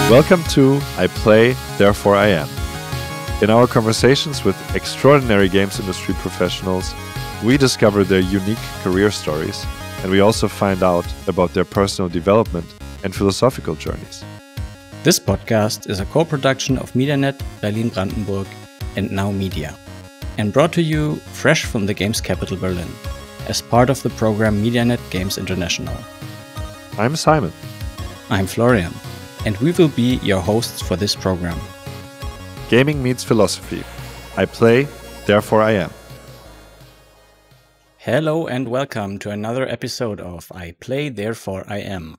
Welcome to I Play, Therefore I Am. In our conversations with extraordinary games industry professionals, we discover their unique career stories, and we also find out about their personal development and philosophical journeys. This podcast is a co-production of MediaNet Berlin-Brandenburg and Now Media, and brought to you fresh from the games capital Berlin, as part of the program MediaNet Games International. I'm Simon. I'm Florian, and we will be your hosts for this program. Gaming meets philosophy. I play, therefore I am. Hello and welcome to another episode of I Play, Therefore I Am.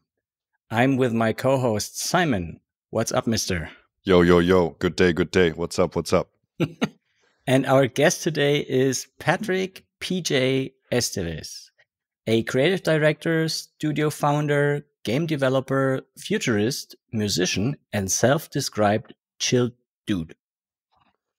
I'm with my co-host Simon. What's up, mister? Yo, yo, yo. Good day, good day. What's up, what's up? And our guest today is Patrick PJ Esteves, a creative director, studio founder, game developer, futurist, musician, and self-described chill dude.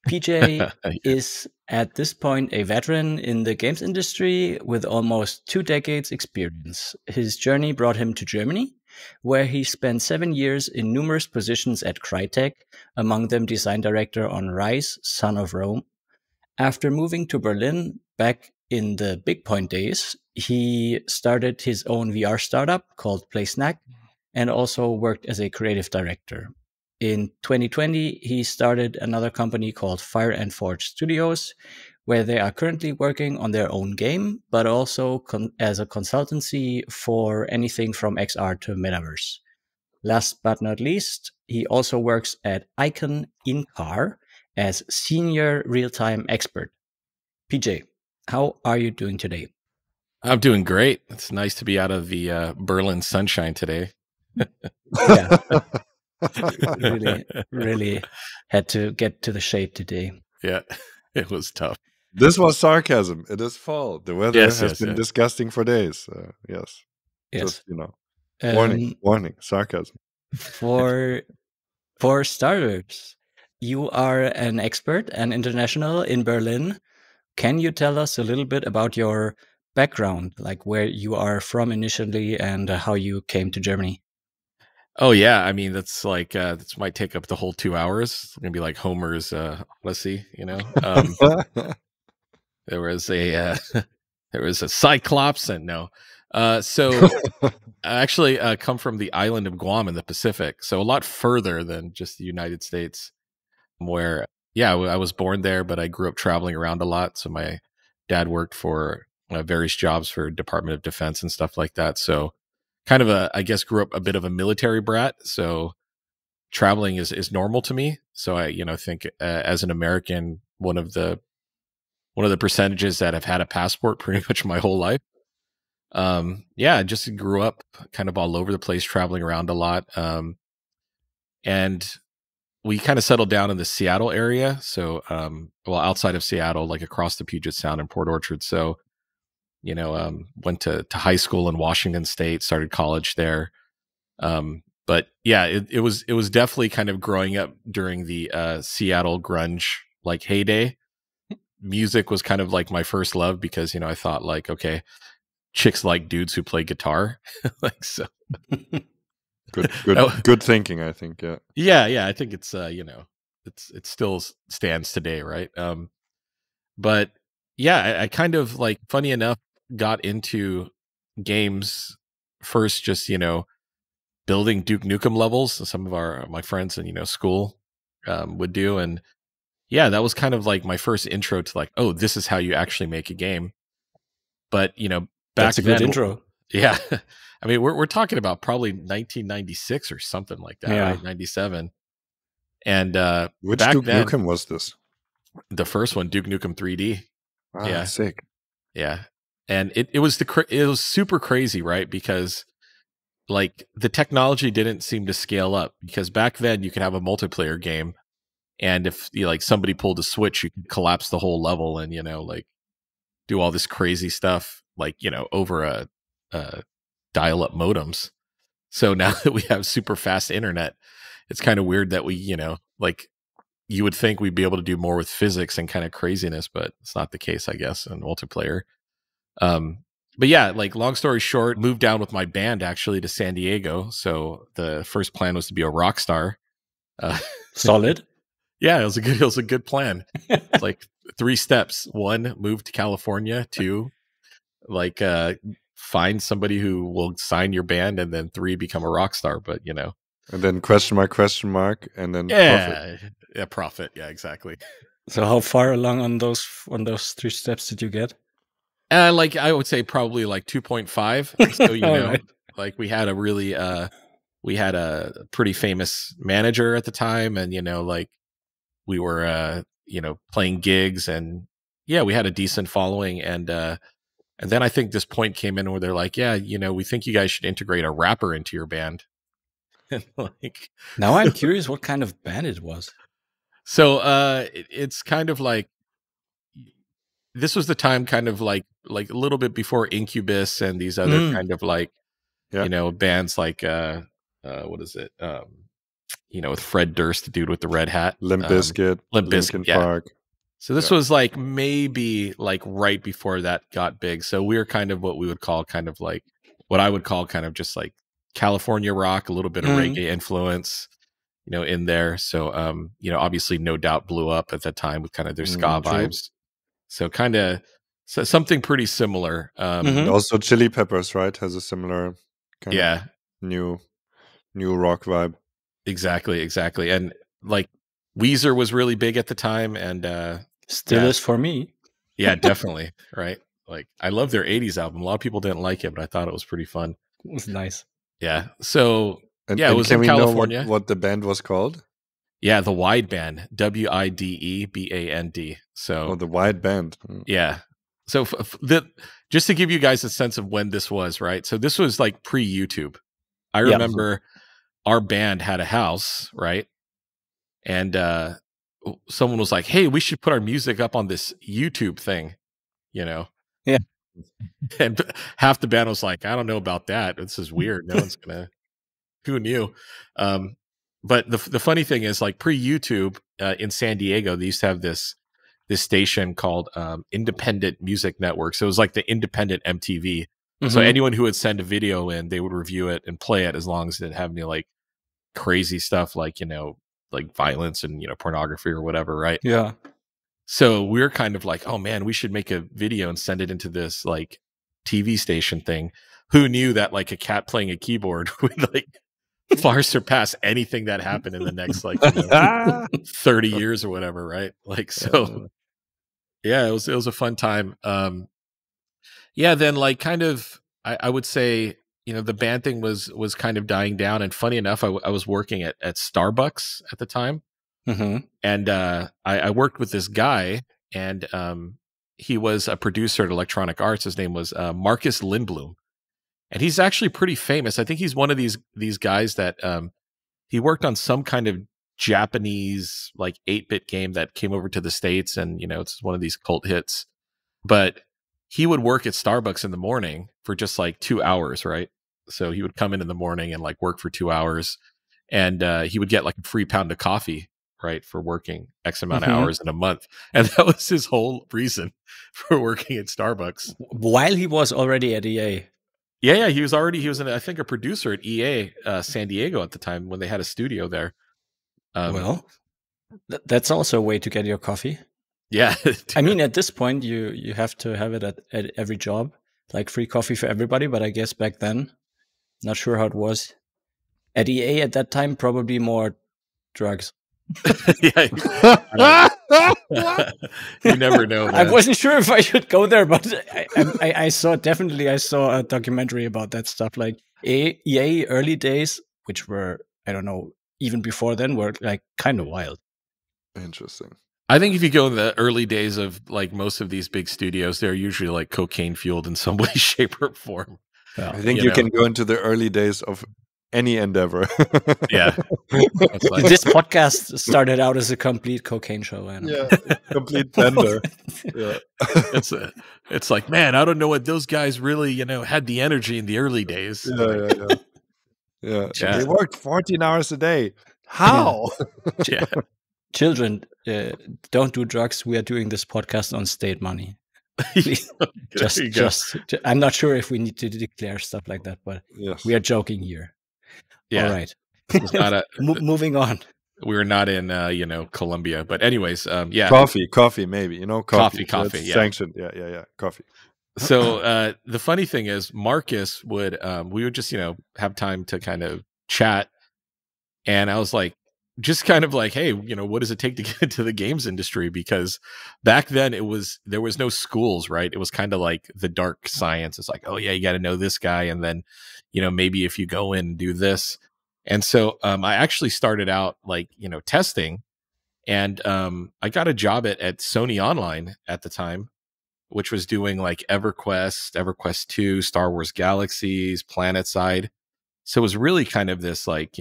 PJ is at this point a veteran in the games industry with almost 2 decades experience. His journey brought him to Germany, where he spent 7 years in numerous positions at Crytek, among them design director on Rise, Son of Rome. After moving to Berlin back in the Big Point days, he started his own VR startup called PlaySnack and also worked as a creative director. In 2020, he started another company called Fire and Forge Studios, where they are currently working on their own game, but also as a consultancy for anything from XR to Metaverse. Last but not least, he also works at Icon In-Car as senior real-time expert. PJ, how are you doing today? I'm doing great. It's nice to be out of the Berlin sunshine today. Yeah. really had to get to the shade today. Yeah, it was tough. This was sarcasm. It is fall. The weather has been disgusting for days. Yes. Just, warning, sarcasm. For starters, you are an expert and international in Berlin. Can you tell us a little bit about your background, like where you are from initially and how you came to Germany? Oh yeah, I mean that's like this might take up the whole 2 hours. It's gonna be like Homer's Odyssey, you know. There was a Cyclops, and no. So I actually come from the island of Guam in the Pacific, so a lot further than just the United States. Where I was born there, but I grew up traveling around a lot. So my dad worked for various jobs for Department of Defense and stuff like that. So kind of I guess grew up a bit of a military brat. So traveling is normal to me. So I, think as an American, one of the percentages that have had a passport pretty much my whole life. I just grew up kind of all over the place, traveling around a lot. And we kind of settled down in the Seattle area. So, outside of Seattle, like across the Puget Sound and Port Orchard. So, went to high school in Washington State, started college there. But yeah, it was definitely kind of growing up during the Seattle grunge like heyday. Music was kind of like my first love because, I thought like, okay, chicks like dudes who play guitar. Like, so. Good thinking, I think. Yeah. I think it's it still stands today, right? But yeah, I kind of like, funny enough, got into games first, just building Duke Nukem levels. Some of my friends in school would do, and yeah, that was kind of like my first intro to like, oh, this is how you actually make a game. But back That's a then, good intro. Yeah. I mean, we're talking about probably 1996 or something like that, right? 97. And which back Duke then, Nukem was this? The first one, Duke Nukem 3D. Yeah, sick. Yeah, and it was super crazy, right? Because like the technology didn't seem to scale up. Because back then you could have a multiplayer game, and if like somebody pulled a switch, you could collapse the whole level, and like do all this crazy stuff, like over a dial-up modems. So now that we have super fast internet, it's kind of weird that we, like you would think we'd be able to do more with physics and kind of craziness, but it's not the case, I guess, in multiplayer. but yeah, like long story short, moved down with my band actually to San Diego. So the first plan was to be a rock star. Solid. Yeah, it was a good plan. It's like 3 steps. 1, move to California. 2, like find somebody who will sign your band, and then 3, become a rock star. But And then question mark, and then yeah, profit. Yeah, exactly. So how far along on those 3 steps did you get? Like I would say probably like 2.5. So Right. like we had a pretty famous manager at the time, and like we were playing gigs, and yeah, we had a decent following, and then I think this point came in where they're like, yeah, we think you guys should integrate a rapper into your band. And like, now I'm curious what kind of band it was. So it's kind of like, this was the time kind of like a little bit before Incubus and these other kind of like, bands like what is it? With Fred Durst, the dude with the red hat. Limp Bizkit, Linkin Park. So this was like maybe like right before that got big. So we were kind of what we would call kind of like what I would call kind of just like California rock, a little bit of reggae influence, in there. So obviously No Doubt blew up at that time with kind of their ska vibes. So kind of something pretty similar. Also Chili Peppers, right, has a similar kind of new rock vibe. Exactly. And like Weezer was really big at the time, and still is for me. Yeah, definitely. Right. Like I love their 80s album. A lot of people didn't like it, but I thought it was pretty fun. It was nice. Yeah. So and it was in California. Know what the band was called? Yeah, the Wide Band, WIDEBAND. So the Wide Band. Yeah. So just to give you guys a sense of when this was, right? So this was like pre-YouTube. I remember our band had a house, right? And someone was like, "Hey, we should put our music up on this YouTube thing," Yeah. And half the band was like, "I don't know about that. This is weird. No one's gonna." Who knew? But the funny thing is, like pre-YouTube in San Diego, they used to have this station called Independent Music Network. So it was like the independent MTV. So anyone who would send a video in, they would review it and play it as long as it didn't have any like crazy stuff like like violence and pornography or whatever, right? Yeah. So we were kind of like, oh man, we should make a video and send it into this like TV station thing. Who knew that like a cat playing a keyboard would like far surpass anything that happened in the next like 30 years or whatever, right? Like so yeah, it was a fun time. Then like kind of I would say the band thing was kind of dying down, and funny enough, I was working at Starbucks at the time. And I worked with this guy, and he was a producer at Electronic Arts. His name was Marcus Lindblom, and he's actually pretty famous. I think he's one of these guys that he worked on some kind of Japanese like 8-bit game that came over to the States, and it's one of these cult hits. But he would work at Starbucks in the morning for just like 2 hours, right? So he would come in the morning and like work for 2 hours, and he would get like a free pound of coffee, right, for working X amount of hours in a month. And that was his whole reason for working at Starbucks. While he was already at EA. Yeah, he was I think a producer at EA San Diego at the time when they had a studio there. Well, that's also a way to get your coffee. Yeah. I mean, at this point, you have to have it at every job, like free coffee for everybody. But I guess back then, not sure how it was. At EA at that time, probably more drugs. You never know, man. I wasn't sure if I should go there, but I saw a documentary about that stuff, like EA early days, which were, I don't know, even before then, were like kind of wild. Interesting. I think if you go in the early days of like most of these big studios, they're usually like cocaine fueled in some way, shape, or form. Yeah. I think you can go into the early days of any endeavor. Yeah. This podcast started out as a complete cocaine show. Complete bender. Yeah. It's like, man, I don't know what those guys really, had the energy in the early days. Yeah. They worked 14 hours a day. How? Children, don't do drugs. We are doing this podcast on state money. Please, There you go. I'm not sure if we need to declare stuff like that, but Yes. we are joking here. Yeah. All right. This was not Moving on. we were not in, Colombia. But anyways, yeah. Coffee, maybe, Coffee, That's yeah. sanctioned. Yeah. Coffee. So the funny thing is, Marcus would, we would just, have time to kind of chat. And I was like, just kind of like, hey, what does it take to get into the games industry? Because back then there was no schools, right? It was kind of like the dark science. It's like, oh yeah, you got to know this guy. And then, maybe if you go in and do this. And so I actually started out like, testing, and I got a job at Sony Online at the time, which was doing like EverQuest 2, Star Wars Galaxies, PlanetSide. So it was really kind of this like,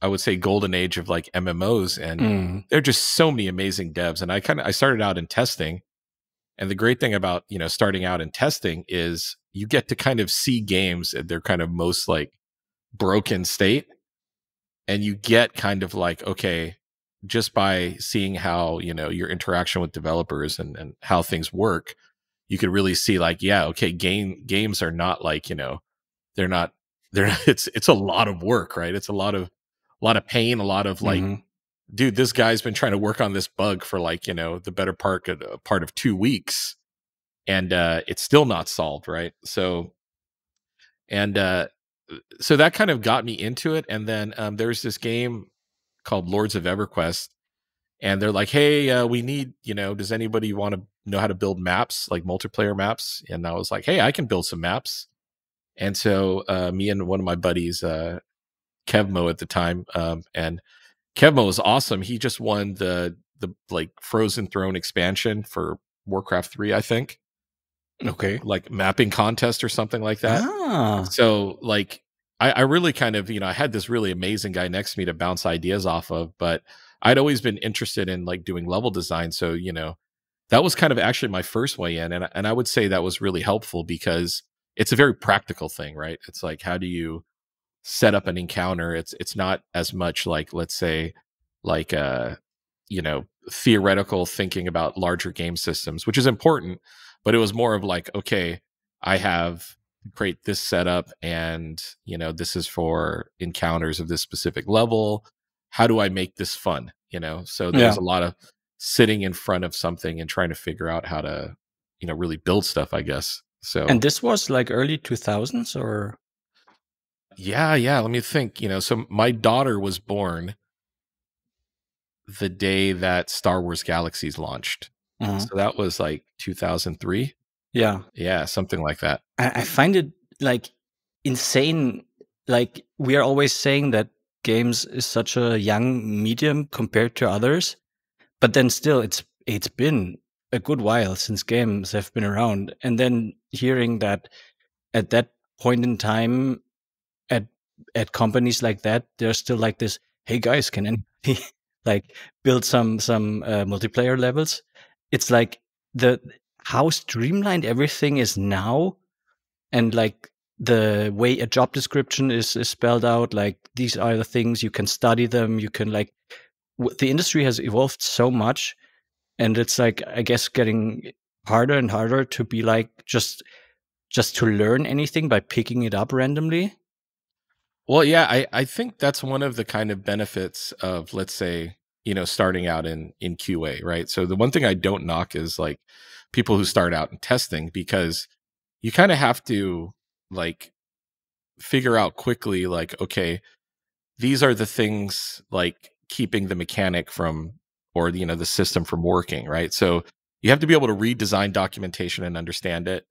I would say golden age of like MMOs, and there are just so many amazing devs. And I started out in testing, and the great thing about, starting out in testing is you get to kind of see games at their kind of most like broken state. And you get kind of like, okay, just by seeing how, your interaction with developers and how things work, you could really see like, yeah, okay, games are not like, they're not, it's a lot of work, right? It's a lot of pain, a lot of like, dude, this guy's been trying to work on this bug for like, the better part of 2 weeks, and it's still not solved, right? So that kind of got me into it. And then there's this game called Lords of EverQuest, and they're like, hey, we need, does anybody want to know how to build maps, like multiplayer maps? And I was like, hey, I can build some maps. And so me and one of my buddies, Kevmo at the time, and Kevmo was awesome. He just won the like Frozen Throne expansion for Warcraft 3, I think. Okay. Like mapping contest or something like that. Ah. So like I really kind of, I had this really amazing guy next to me to bounce ideas off of, but I'd always been interested in like doing level design. So, that was kind of actually my first way in. And I would say that was really helpful because it's a very practical thing, right? It's like, how do you set up an encounter? It's not as much like, let's say, like theoretical thinking about larger game systems, which is important, but it was more of like, okay, I have create this setup, and this is for encounters of this specific level. How do I make this fun? So there's a lot of sitting in front of something and trying to figure out how to really build stuff, I guess. So, and this was like early 2000s, or yeah, let me think. So my daughter was born the day that Star Wars Galaxies launched. So that was like 2003. Yeah, something like that. I find it like insane. Like, we are always saying that games is such a young medium compared to others, but then still it's been a good while since games have been around. And then hearing that at that point in time at companies like that, there's still like this, hey guys, can anybody like build some multiplayer levels? It's like how streamlined everything is now, and like the way a job description is spelled out, like these are the things, you can study them, you can like the industry has evolved so much, and it's like, I guess, getting harder and harder to be like just to learn anything by picking it up randomly. Well, yeah, I think that's one of the kind of benefits of, let's say, starting out in QA, right? So the one thing I don't knock is like people who start out in testing, because you kind of have to like figure out quickly, like, okay, these are the things like keeping the mechanic from, or the system from working, right? So you have to be able to read design documentation and understand it.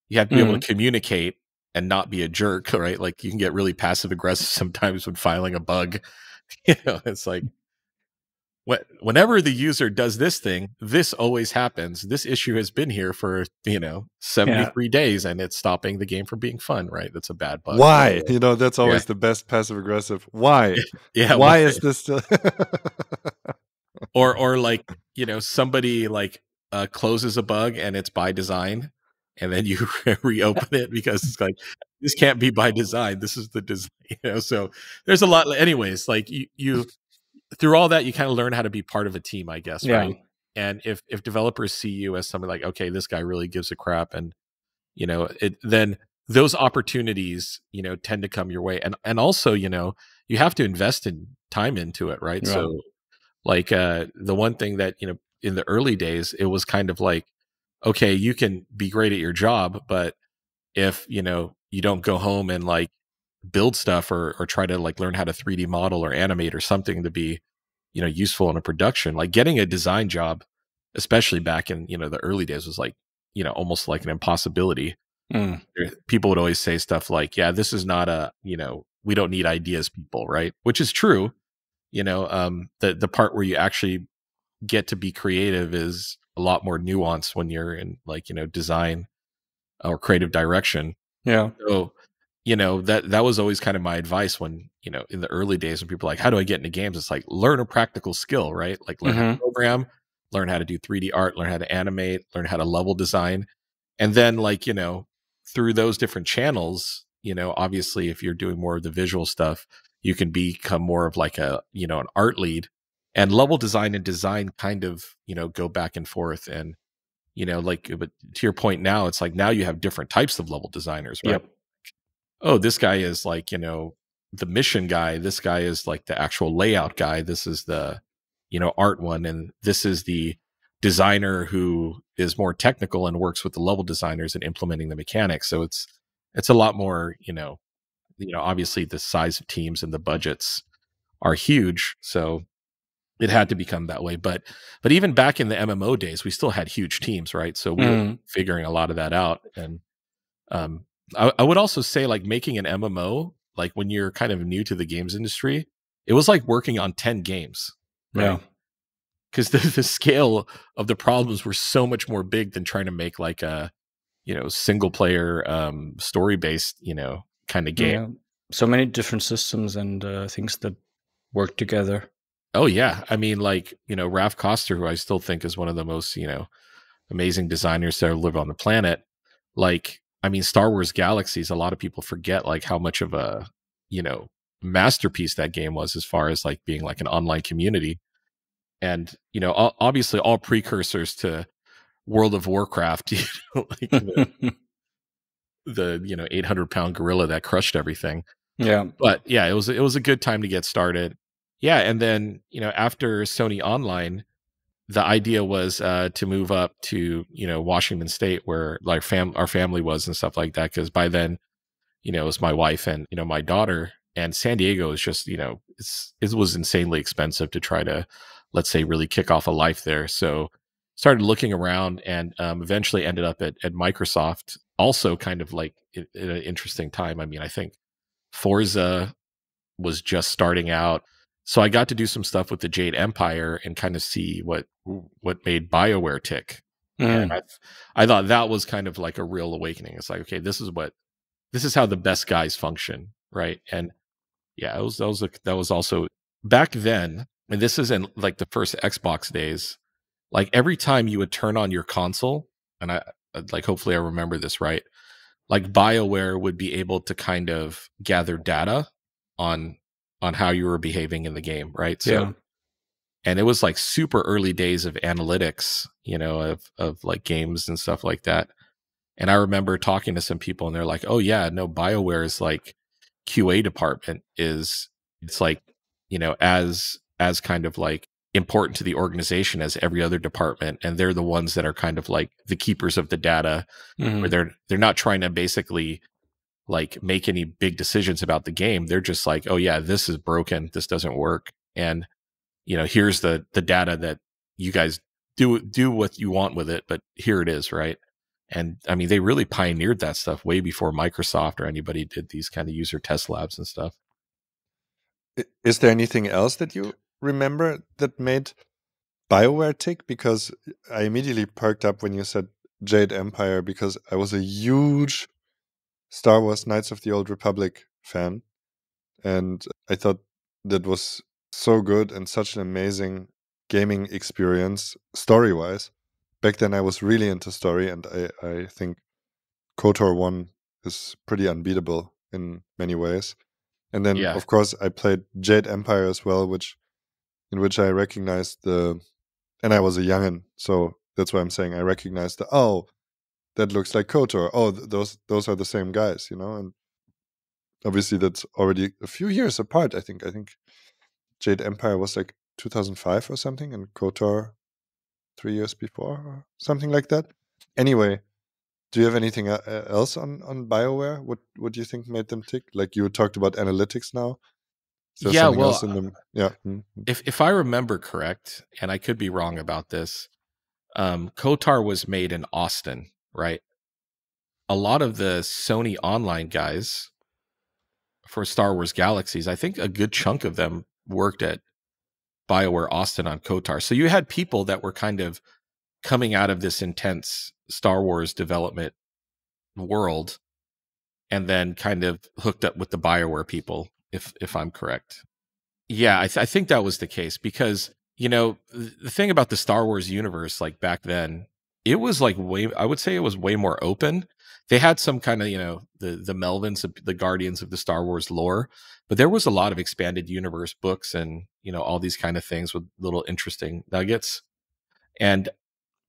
You have to be able to communicate and not be a jerk, right? Like, you can get really passive aggressive sometimes when filing a bug. It's like, whenever the user does this thing, this always happens. This issue has been here for 73 days, and it's stopping the game from being fun, right? That's a bad bug. Why? That's always the best passive aggressive. Why? Yeah. Why is this still? or like, somebody like closes a bug and it's by design, and then you reopen it because it's like, this can't be by design. This is the design, so there's a lot. Anyways, like you through all that, you kind of learn how to be part of a team, I guess. Right. And if developers see you as somebody like, okay, this guy really gives a crap, and then those opportunities, tend to come your way. And also, you have to invest in time into it, right? Yeah. So like the one thing that, in the early days, it was kind of like, okay, you can be great at your job, but if, you don't go home and like build stuff or try to like learn how to 3D model or animate or something to be, useful in a production, like getting a design job, especially back in, the early days, was like, almost like an impossibility. Mm. People would always say stuff like, yeah, this is not we don't need ideas people, right? Which is true. The part where you actually get to be creative is a lot more nuanced when you're in like, design or creative direction. Yeah. So, that was always kind of my advice when, in the early days when people are like, how do I get into games? It's like, learn a practical skill, right? Like learn how to program, learn how to do 3D art, learn how to animate, learn how to level design. And then like, through those different channels, obviously if you're doing more of the visual stuff, you can become more of like a, an art lead. And level design and design kind of, go back and forth. And, like, but to your point now, it's like now you have different types of level designers, right? Yep. Oh, this guy is like, the mission guy. This guy is like the actual layout guy. This is the, art one. And this is the designer who is more technical and works with the level designers and implementing the mechanics. So it's a lot more, obviously the size of teams and the budgets are huge. So it had to become that way. But even back in the MMO days, we still had huge teams, right? So we were figuring a lot of that out. And I would also say like making an MMO, like when you're kind of new to the games industry, it was like working on 10 games, right? Yeah. Because the scale of the problems were so much more big than trying to make like a, single player story based, kind of game. Yeah. So many different systems and things that work together. Oh yeah. I mean, like, Ralph Koster, who I still think is one of the most, amazing designers to live on the planet. Like, I mean, Star Wars Galaxies, a lot of people forget like how much of a, masterpiece that game was as far as like being like an online community. And, obviously all precursors to World of Warcraft, like the 800-pound gorilla that crushed everything. Yeah. But yeah, it was a good time to get started. Yeah. And then, after Sony Online, the idea was to move up to, Washington State where like our family was and stuff like that. Cause by then, it was my wife and, my daughter, and San Diego is just, it was insanely expensive to try to, let's say, really kick off a life there. So started looking around and eventually ended up at Microsoft, also kind of like in an interesting time. I mean, I think Forza was just starting out. So I got to do some stuff with the Jade Empire and kind of see what made BioWare tick. And I thought that was kind of like a real awakening. It's like, okay, this is how the best guys function, right? And yeah, that was also back then, and this is in like the first Xbox days. Like every time you would turn on your console, and I like hopefully I remember this right, like BioWare would be able to kind of gather data on how you were behaving in the game, right? So, Yeah. and it was like super early days of analytics, of like games and stuff like that. And I remember talking to some people and they're like, oh yeah, no, BioWare's like QA department it's like, as kind of like important to the organization as every other department. And they're the ones that are kind of like the keepers of the data, where they're not trying to basically like make any big decisions about the game. They're just like, oh yeah, this is broken. This doesn't work. And, here's the data that you guys do what you want with it, but here it is. Right. And I mean, they really pioneered that stuff way before Microsoft or anybody did these kind of user test labs and stuff. Is there anything else that you remember that made BioWare tick? Because I immediately perked up when you said Jade Empire, because I was a huge Star Wars Knights of the Old Republic fan. And I thought that was so good and such an amazing gaming experience story-wise. Back then I was really into story, and I think KOTOR 1 is pretty unbeatable in many ways. And then, of course, I played Jade Empire as well, in which I recognized the and I was a youngin, so that's why I'm saying I recognized that looks like KOTOR. Oh, those are the same guys, and obviously that's already a few years apart. I think Jade Empire was like 2005 or something, and KOTOR 3 years before or something like that. Anyway, do you have anything else on BioWare? What do you think made them tick? Like you talked about analytics now. Is there Yeah, something well, else in them? Yeah. if I remember correct, and I could be wrong about this, KOTOR was made in Austin, right? A lot of the Sony Online guys for Star Wars Galaxies, I think a good chunk of them worked at BioWare Austin on KOTOR. So you had people that were kind of coming out of this intense Star Wars development world and then kind of hooked up with the BioWare people, if I'm correct. Yeah, I think that was the case because, the thing about the Star Wars universe, like back then, it was like I would say it was way more open. They had some kind of, the Melvins, the guardians of the Star Wars lore, but there was a lot of expanded universe books and, all these kind of things with little interesting nuggets. And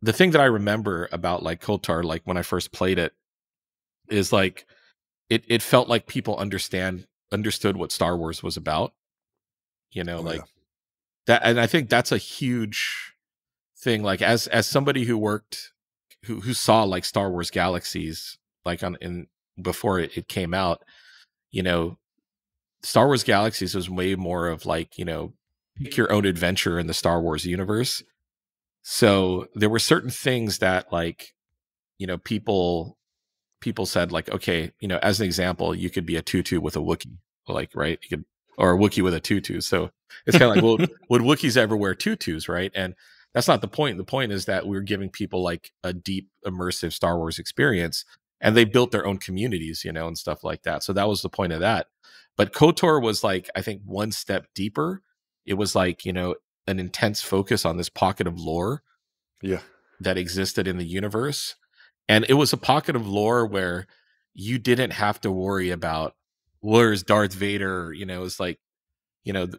the thing that I remember about like KOTOR, like when I first played it, is like it felt like people understood what Star Wars was about, Oh like yeah. that. And I think that's a huge thing. Like as somebody who worked, who saw like Star Wars Galaxies, like before it came out, Star Wars Galaxies was way more of like, pick your own adventure in the Star Wars universe. So there were certain things that like, people said like, okay, as an example, you could be a tutu with a Wookiee, like, right? You could, or a Wookiee with a tutu. So it's kind of like, well, would Wookiees ever wear tutus, right? And that's not the point. The point is that we're giving people like a deep, immersive Star Wars experience, and they built their own communities, and stuff like that. So that was the point of that. But KOTOR was like, I think, one step deeper. It was like, an intense focus on this pocket of lore Yeah. that existed in the universe. And it was a pocket of lore where you didn't have to worry about where's Darth Vader. It's like, the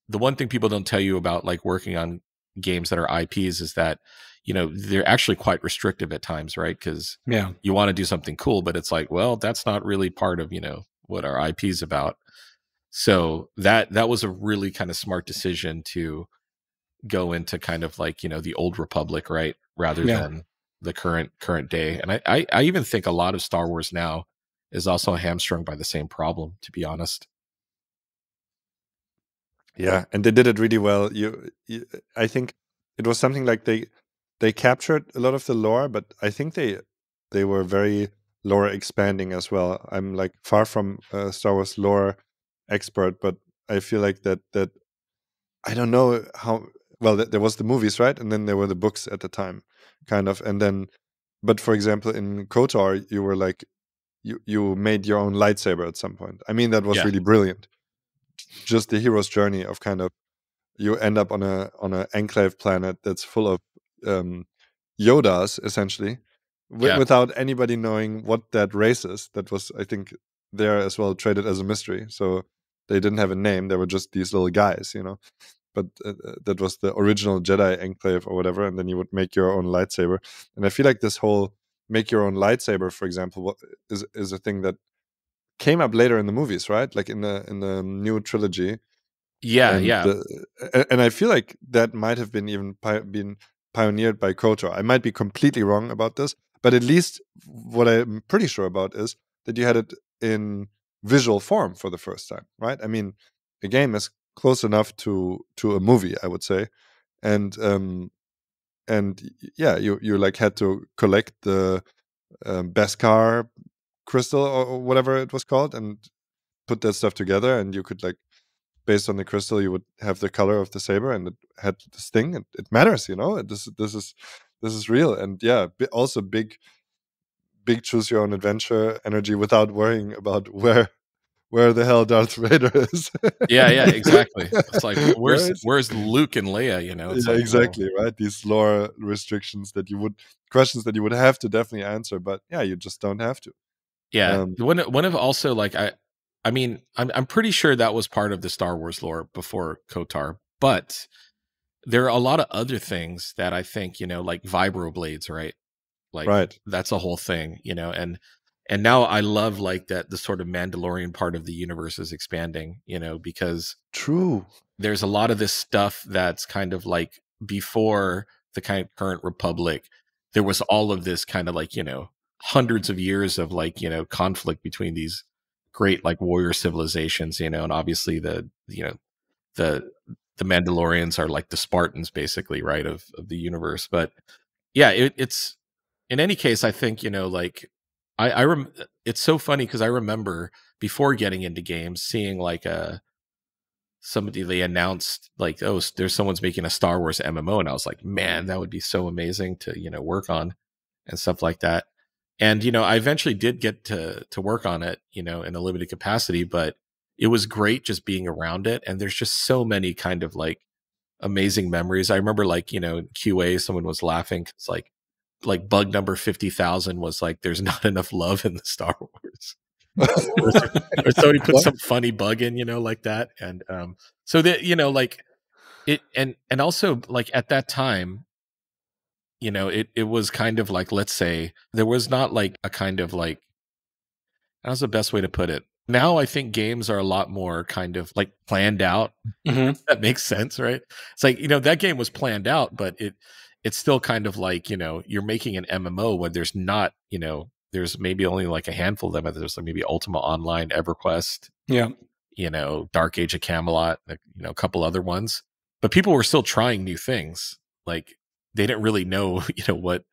one thing people don't tell you about like working on games that are IPs is that, they're actually quite restrictive at times, right? Because Yeah. you want to do something cool, but it's like, well, that's not really part of, what our IP is about. So that was a really kind of smart decision to go into kind of like, the old Republic, right? Rather Yeah. than the current day. And I even think a lot of Star Wars now is also hamstrung by the same problem, to be honest. Yeah, and they did it really well. I think it was something like they captured a lot of the lore, but I think they were very lore expanding as well. I'm like far from a Star Wars lore expert, but I feel like that I don't know how well there was the movies, right? And then there were the books at the time, kind of. And then, but for example, in KOTOR, you were like you made your own lightsaber at some point. I mean, that was Yeah. really brilliant. Just the hero's journey of kind of you end up on a enclave planet that's full of Yodas, essentially, Yeah. without anybody knowing what that race is. That was, I think, there as well traded as a mystery. So they didn't have a name; they were just these little guys, But that was the original Jedi enclave or whatever, and then you would make your own lightsaber. And I feel like this whole make your own lightsaber, for example, is a thing that came up later in the movies, right? Like in the new trilogy. Yeah. And Yeah. and I feel like that might have been even been pioneered by KOTOR. I might be completely wrong about this, but at least what I'm pretty sure about is that you had it in visual form for the first time, right? I mean, a game is close enough to a movie, I would say, and yeah, you like had to collect the Beskar crystal or whatever it was called, and put that stuff together, and you could like based on the crystal, you would have the color of the saber, and it had this thing. It matters, This is real, and yeah, also big choose your own adventure energy without worrying about where the hell Darth Vader is. Yeah. Yeah. Exactly. It's like, Right? where's Luke and Leia? It's Yeah, like, well, exactly, right. These lore restrictions questions that you would have to definitely answer, but yeah, you just don't have to. yeah. Um, One of also like I mean, I'm pretty sure that was part of the Star Wars lore before KOTOR, but there are a lot of other things that I think, like vibroblades, right? Like Right. that's a whole thing, and now I love like that the sort of Mandalorian part of the universe is expanding, because True. there's a lot of this stuff that's kind of like before the kind of current republic, there was all of this kind of like, hundreds of years of like, conflict between these great like warrior civilizations, and obviously the the Mandalorians are like the Spartans basically, right, of the universe. But yeah, it's in any case, I think, like it's so funny because I remember before getting into games seeing like somebody they announced like, oh, there's someone's making a Star Wars MMO, and I was like, man, that would be so amazing to work on and stuff like that. And I eventually did get to work on it, in a limited capacity, but it was great just being around it. And there's just so many kind of like amazing memories. I remember like in QA, someone was laughing because like bug number 50,000 was like, there's not enough love in the Star Wars. Or somebody put some funny bug in, like that. And so that, like it, and also like at that time, it was kind of like, let's say there was not like a kind of like, how's the best way to put it? Now I think games are a lot more kind of like planned out. Mm-hmm. That makes sense, right? It's like, that game was planned out, but it's still kind of like, you're making an MMO when there's not, there's maybe only like a handful of them. There's like maybe Ultima Online, EverQuest, Yeah. Dark Age of Camelot, a couple other ones. But people were still trying new things. Like they didn't really know, what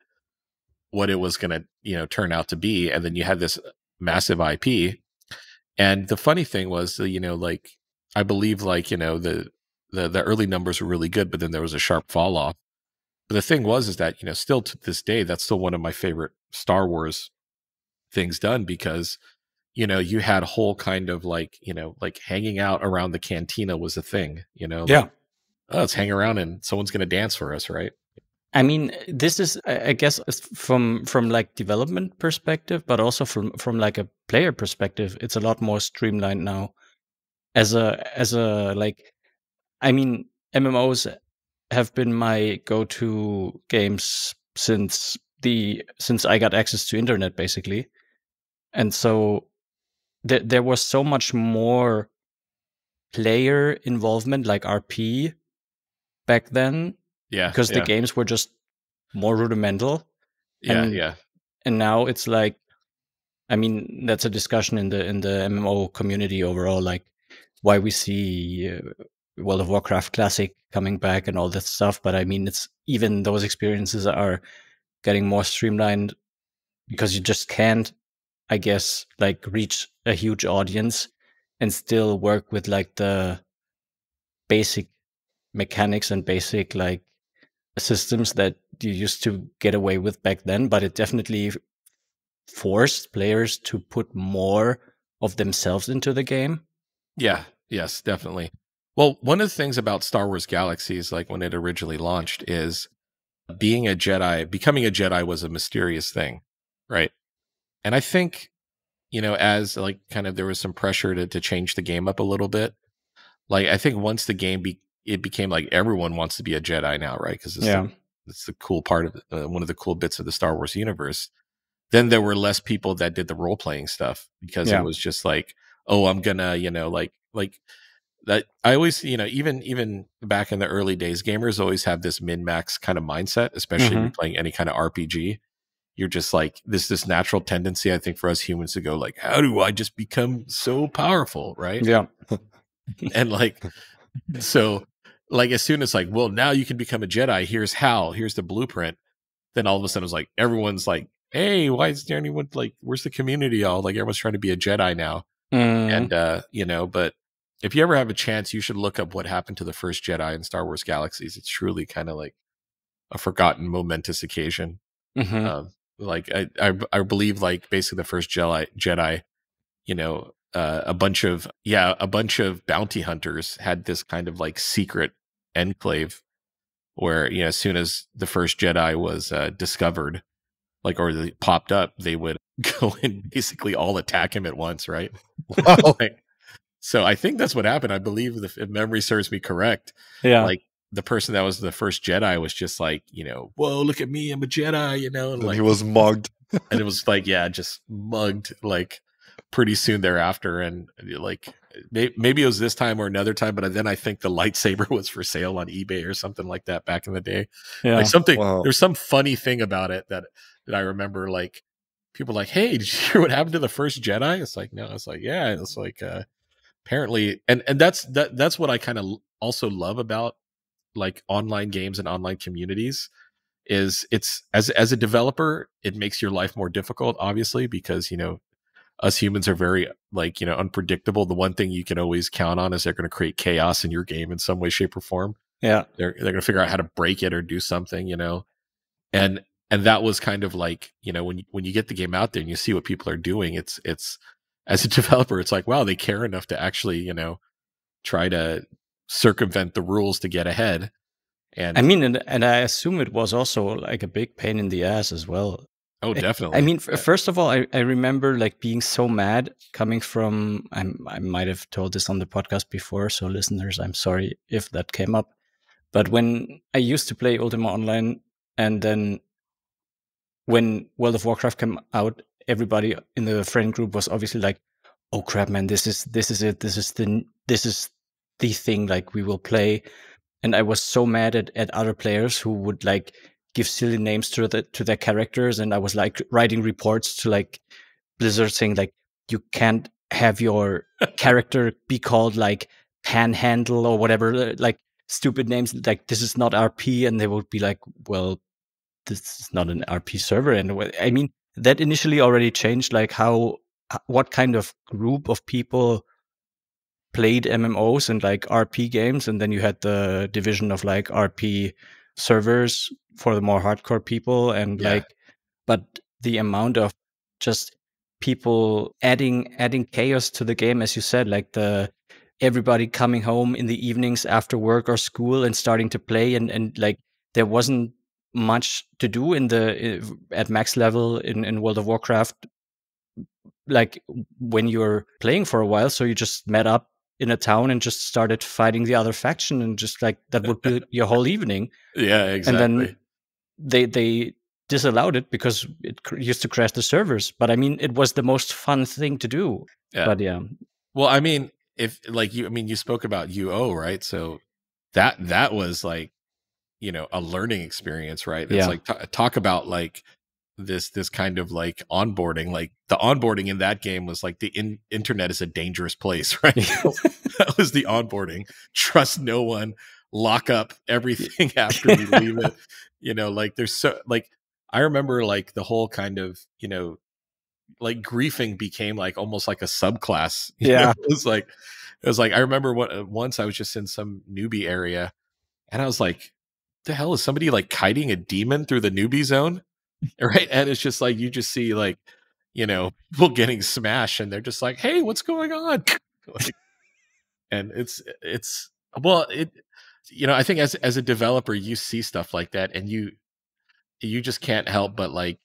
it was going to, turn out to be. And then you had this massive IP. And the funny thing was, like I believe like, the early numbers were really good, but then there was a sharp fall off. But the thing was, is that, still to this day, that's still one of my favorite Star Wars things done because, you had a whole kind of like, like hanging out around the cantina was a thing, Yeah. Like, oh, let's hang around and someone's going to dance for us, right? I mean, this is, I guess, from like development perspective, but also from like a player perspective, it's a lot more streamlined now. As a like, I mean, MMOs have been my go-to games since I got access to internet, basically, and so there was so much more player involvement, like RP, back then. Yeah, because the games were just more rudimental. Yeah. And now it's like, I mean, that's a discussion in the MMO community overall, like why we see World of Warcraft Classic coming back and all that stuff. But I mean, it's even those experiences are getting more streamlined because you just can't, I guess, like reach a huge audience and still work with like the basic mechanics and basic like systems that you used to get away with back then, but it definitely forced players to put more of themselves into the game. Yeah, yes, definitely. Well, one of the things about Star Wars Galaxies, like when it originally launched, is becoming a Jedi was a mysterious thing, right? And I think, as like kind of there was some pressure to change the game up a little bit. Like I think once the game it became like everyone wants to be a Jedi now, right? Because it's the cool part of one of the cool bits of the Star Wars universe. Then there were less people that did the role playing stuff because it was just like, oh, I'm gonna, like that. I always, even back in the early days, gamers always have this min max kind of mindset, especially if you're playing any kind of RPG. You're just like this natural tendency, I think, for us humans to go like, how do I just become so powerful, right? Yeah. And like, so like as soon as like, well, now you can become a Jedi. Here's how. Here's the blueprint. Then all of a sudden it's like everyone's like, hey, why is there anyone like? Where's the community? All like everyone's trying to be a Jedi now. And but if you ever have a chance, you should look up what happened to the first Jedi in Star Wars Galaxies. It's truly kind of like a forgotten, momentous occasion. Like I believe like basically the first Jedi, a bunch of bounty hunters had this kind of like secret enclave where as soon as the first Jedi was discovered, like or they popped up, they would go and basically all attack him at once, right? Wow. So I think that's what happened. I believe if memory serves me correct, Yeah. like the person that was the first Jedi was just like, whoa, look at me, I'm a Jedi, and And like he was mugged. and it was like, yeah, just mugged like pretty soon thereafter. And like maybe it was this time or another time, but then I think the lightsaber was for sale on eBay or something like that back in the day. Yeah. Like something, Wow. there's some funny thing about it that I remember, like people like, hey, did you hear what happened to the first Jedi? It's like, no, it's like, yeah, it's like, apparently, and that's what I kind of also love about like online games and online communities is it's as a developer, it makes your life more difficult, obviously, because us humans are very like unpredictable. The one thing you can always count on is they're going to create chaos in your game in some way, shape, or form. Yeah, they're going to figure out how to break it or do something, and that was kind of like when you get the game out there and you see what people are doing, it's as a developer, it's like, wow, they care enough to actually try to circumvent the rules to get ahead. And I mean, and I assume it was also like a big pain in the ass as well. oh, definitely. I mean, first of all, I remember like being so mad coming from, I might have told this on the podcast before, so listeners, I'm sorry if that came up. But when I used to play Ultima Online, and then when World of Warcraft came out, everybody in the friend group was obviously like, "Oh crap, man, this is it. This is the thing like we will play." And I was so mad at other players who would like give silly names to their characters, and I was like writing reports to like Blizzard saying like, you can't have your character be called like Panhandle or whatever, like stupid names, like this is not RP, and they would be like, well, this is not an RP server. And I mean, that initially already changed like what kind of group of people played MMOs and like RP games, and then you had the division of like RP servers for the more hardcore people, and like, but the amount of just people adding chaos to the game, as you said, like everybody coming home in the evenings after work or school and starting to play, and like there wasn't much to do at max level in World of Warcraft, like when you're playing for a while, so you just met up in a town and just started fighting the other faction, and just like that would be your whole evening. Yeah, exactly. And then they disallowed it because it used to crash the servers. But I mean, it was the most fun thing to do. Yeah. But yeah. Well, I mean, if like you spoke about UO, right? So that was like, a learning experience, right? It's like talk about like this kind of like onboarding. Like the onboarding in that game was like the internet is a dangerous place, right? That was the onboarding. Trust no one. Lock up everything after we leave it. Like there's so like I remember like the whole kind of like griefing became like almost like a subclass. Yeah, it was like I remember once I was just in some newbie area, and I was like, "The hell is somebody like kiting a demon through the newbie zone?" Right, and it's just like you just see like people getting smashed, and they're just like, "Hey, what's going on?" Like, and it's well, it I think as a developer, you see stuff like that, and you just can't help but like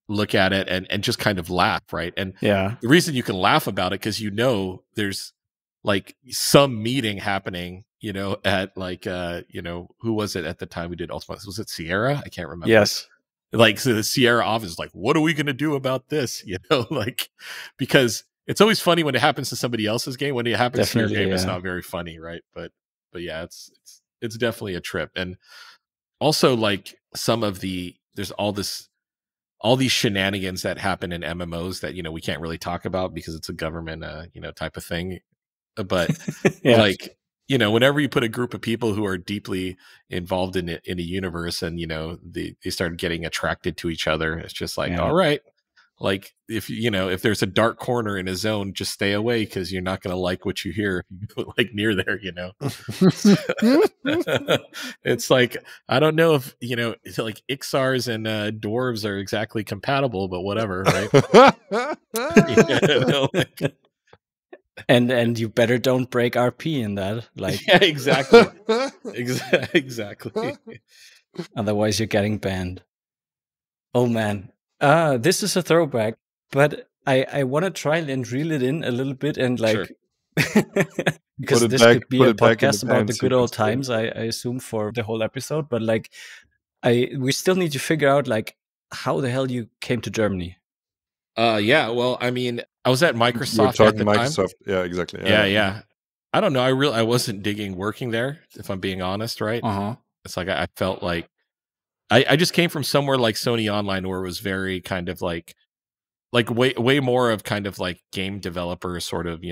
look at it and just kind of laugh, right? And yeah, the reason you can laugh about it because there's like some meeting happening, at like who was it at the time we did Ultima? Was it Sierra? I can't remember. Yes. Like so the Sierra office is like, what are we going to do about this? Like because it's always funny when it happens to somebody else's game. When it happens to your game, it's not very funny, right? But yeah, it's definitely a trip. And also like there's all these shenanigans that happen in MMOs that we can't really talk about because it's a government type of thing. But like whenever you put a group of people who are deeply involved in a universe and they start getting attracted to each other, it's just like all right, like if if there's a dark corner in a zone, just stay away because you're not going to like what you hear like near there. It's like I don't know if it's like Ixars and dwarves are exactly compatible, but whatever, right? Like, and you better don't break RP in that, like yeah, exactly. Exactly. Otherwise you're getting banned. Oh man, this is a throwback, but I want to try and reel it in a little bit and like Because Put it this back- could be put a it back in the podcast about the pants, good you old can say. times, I assume, for the whole episode. But like, we still need to figure out like how the hell you came to Germany. Yeah, well, I mean, I was at You were Microsoft at talking the time. Microsoft. Yeah, exactly. Yeah. I don't know. I wasn't digging working there, if I'm being honest, right? Uh-huh. It's like I felt like I just came from somewhere like Sony Online where it was very kind of like way more of kind of like game developer sort of,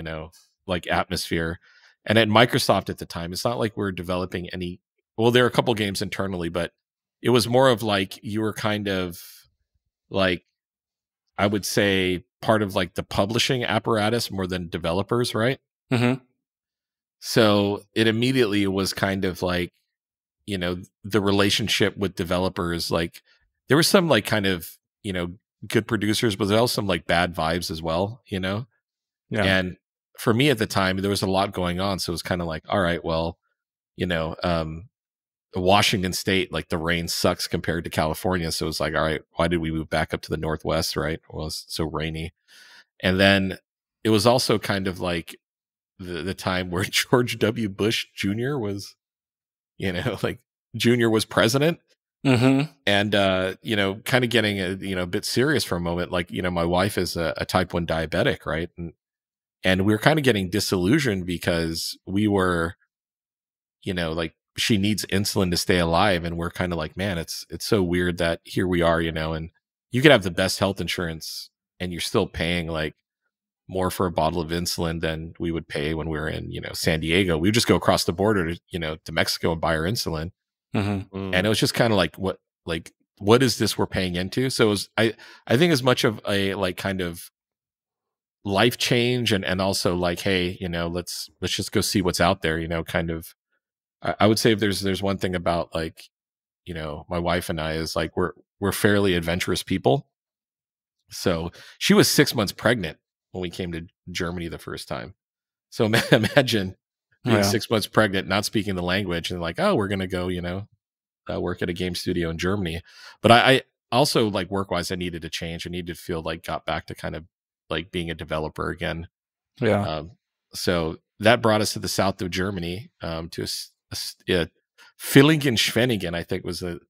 like atmosphere. And at Microsoft at the time, it's not like we're developing any, well, there are a couple games internally, but it was more of like you were kind of like, I would say part of like the publishing apparatus more than developers, right? Mm-hmm. So it immediately was kind of like, the relationship with developers, like there was some like kind of, good producers, but there was some like bad vibes as well, Yeah. And for me at the time, there was a lot going on. So it was kind of like, all right, well, Washington State, like the rain sucks compared to California. So it's like, all right, why did we move back up to the Northwest, right? Well, it's so rainy. And then it was also kind of like the time where George W. Bush Jr. was, like Jr. was president. Mm-hmm. And, kind of getting, a bit serious for a moment. Like, my wife is a type 1 diabetic, right? And we were kind of getting disillusioned because we were, like she needs insulin to stay alive. And we're kind of like, man, it's so weird that here we are, and you could have the best health insurance and you're still paying like more for a bottle of insulin than we would pay when we were in, San Diego. We would just go across the border to, to Mexico and buy our insulin. Mm-hmm. And it was just kind of like, what is this we're paying into? So it was, I think as much of a like kind of life change and also like, hey, let's just go see what's out there, kind of, I would say if there's one thing about like, my wife and I is like, we're fairly adventurous people. So she was 6 months pregnant when we came to Germany the first time. So imagine being 6 months pregnant, not speaking the language, and like, oh, we're going to go, work at a game studio in Germany. But I also like work-wise, I needed to change. I needed to feel like got back to kind of like being a developer again. Yeah. So that brought us to the south of Germany, to a Villingen-Schwenningen, I think was in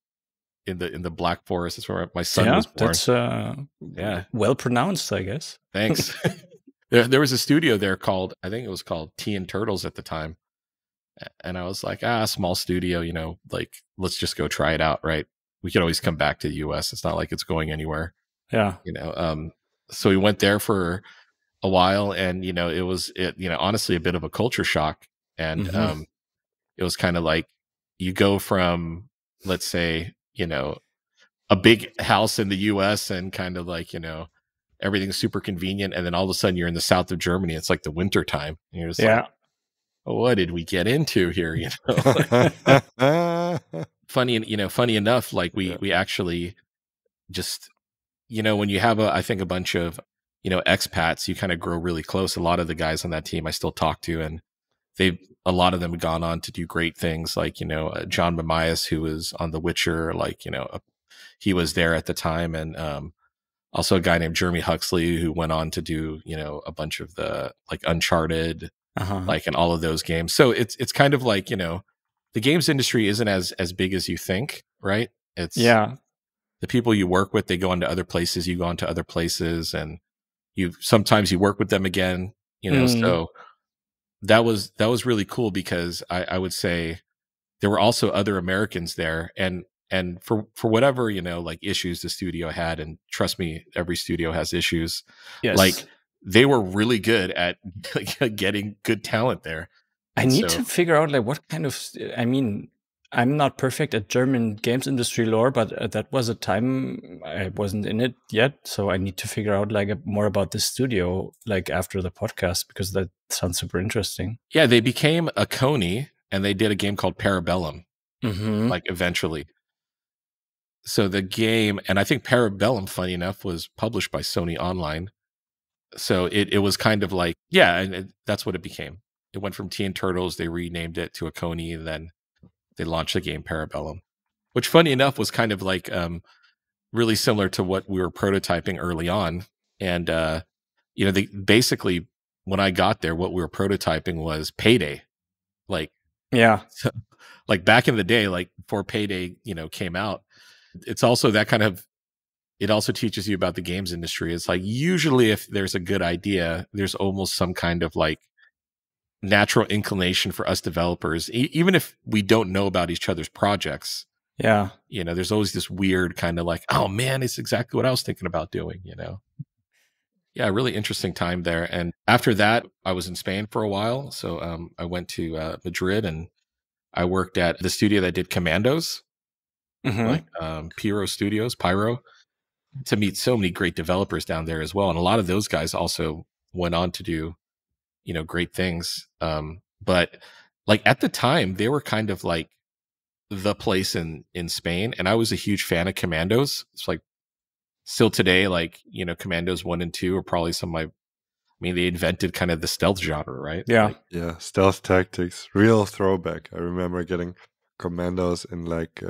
the Black Forest. That's where my son was born. That's well pronounced, I guess. Thanks. There was a studio there called, I think it was called Tea and Turtles at the time. And I was like, small studio, like, let's just go try it out, right? We could always come back to the US. It's not like it's going anywhere. Yeah. So we went there for a while and, it was, honestly a bit of a culture shock. And it was kind of like you go from, let's say, a big house in the US and kind of like, everything's super convenient. And then all of a sudden you're in the south of Germany. It's like the winter time. And you're just like, what did we get into here? Funny enough, like we actually just, when you have I think a bunch of, expats, you kind of grow really close. A lot of the guys on that team I still talk to, and a lot of them have gone on to do great things. Like, John Mamias, who was on The Witcher, like, he was there at the time. And, also a guy named Jeremy Huxley, who went on to do, a bunch of the like Uncharted, like in all of those games. So it's kind of like, the games industry isn't as big as you think, right? It's the people you work with, they go into other places, you go into other places, and sometimes you work with them again, so that was really cool because I would say there were also other Americans there, and for whatever, like issues the studio had, and trust me, every studio has issues. Yes. Like they were really good at getting good talent there. I need to figure out like what kind of, I mean, I'm not perfect at German games industry lore, but that was a time I wasn't in it yet. So I need to figure out like more about this studio, like after the podcast, because that sounds super interesting. Yeah. They became a Coney and they did a game called Parabellum, like eventually. So the game, and I think Parabellum, funny enough, was published by Sony Online. So it was kind of like, and that's what it became. It went from Tea and Turtles, they renamed it to a Coney, and then they launched the game Parabellum, which funny enough was kind of like really similar to what we were prototyping early on. And, they basically when I got there, what we were prototyping was Payday. Like, Yeah. so, like back in the day, like before Payday, came out. It's also that kind of, it also teaches you about the games industry. It's like usually if there's a good idea, there's almost some kind of like natural inclination for us developers, even if we don't know about each other's projects. Yeah. There's always this weird kind of like, oh man, it's exactly what I was thinking about doing, Yeah, really interesting time there. And after that, I was in Spain for a while. So I went to Madrid and I worked at the studio that did Commandos, like Pyro, to meet so many great developers down there as well. And a lot of those guys also went on to do, great things. But like at the time, they were kind of like the place in Spain. And I was a huge fan of Commandos. It's like still today, like, Commandos 1 and 2 are probably some of my, I mean, they invented kind of the stealth genre, right? Yeah. Like, Yeah, stealth tactics, real throwback. I remember getting Commandos in like